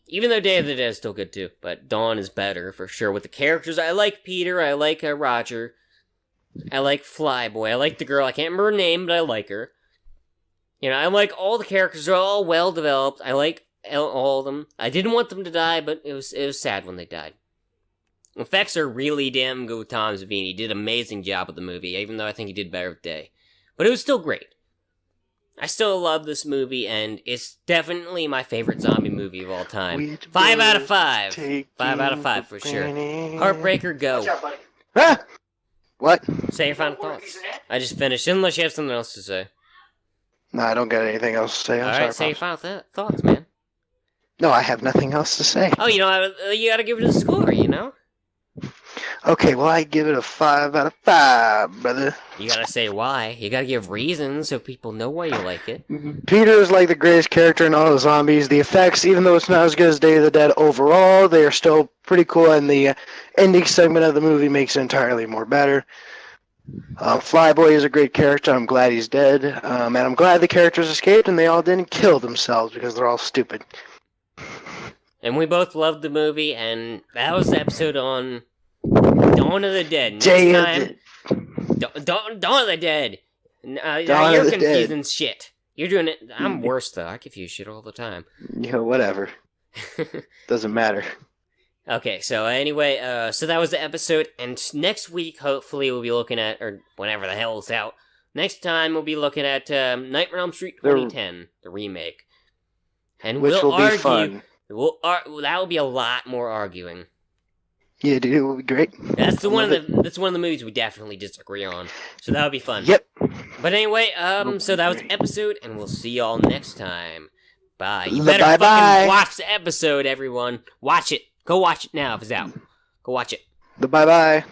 S2: Even though Day of the Dead is still good too, but Dawn is better, for sure. With the characters, I like Peter, I like Roger, I like Flyboy, I like the girl, I can't remember her name, but I like her. You know, I like all the characters, they're all well developed, I like all of them. I didn't want them to die, but it was sad when they died. Effects are really damn good with Tom Savini. He did an amazing job with the movie, even though I think he did better with Day. But it was still great. I still love this movie, and it's definitely my favorite zombie movie of all time. 5 out of 5. 5 out of 5 for sure. Heartbreaker, go.
S1: Watch out, buddy. Ah! What?
S2: Say your final thoughts. I just finished, unless you have something else to say.
S1: No, I don't got anything else to say. I'm
S2: Alright, say your final thoughts, man.
S1: No, I have nothing else to say.
S2: Oh, you gotta give it a score, you know?
S1: Okay, well, I give it a 5 out of 5, brother.
S2: You gotta say why. You gotta give reasons so people know why you like it.
S1: Peter is like the greatest character in all the zombies. The effects, even though it's not as good as Day of the Dead overall, they are still pretty cool, and the ending segment of the movie makes it entirely more better. Flyboy is a great character. I'm glad he's dead. And I'm glad the characters escaped and they all didn't kill themselves because they're all stupid.
S2: And we both loved the movie, and that was the episode on Dawn of the Dead. Next time, Dawn of the Dead. You're confusing shit. You're doing it. I'm worse though. I confuse shit all the time.
S1: Yeah, whatever. Doesn't matter.
S2: Okay, so anyway, so that was the episode, and next week, hopefully, we'll be looking at, or whenever the hell it's out, next time we'll be looking at Nightmare on Elm Street 2010, the remake. And
S1: which
S2: we'll
S1: will
S2: argue,
S1: be fun.
S2: That will be a lot more arguing.
S1: Yeah, dude, it will be great.
S2: That's one of the movies we definitely disagree on, so that'll be fun.
S1: Yep.
S2: But anyway, so that was the episode, and we'll see y'all next time. Bye. You better fucking watch the episode, everyone. Watch it. Go watch it now if it's out. Go watch it.
S1: Bye-bye.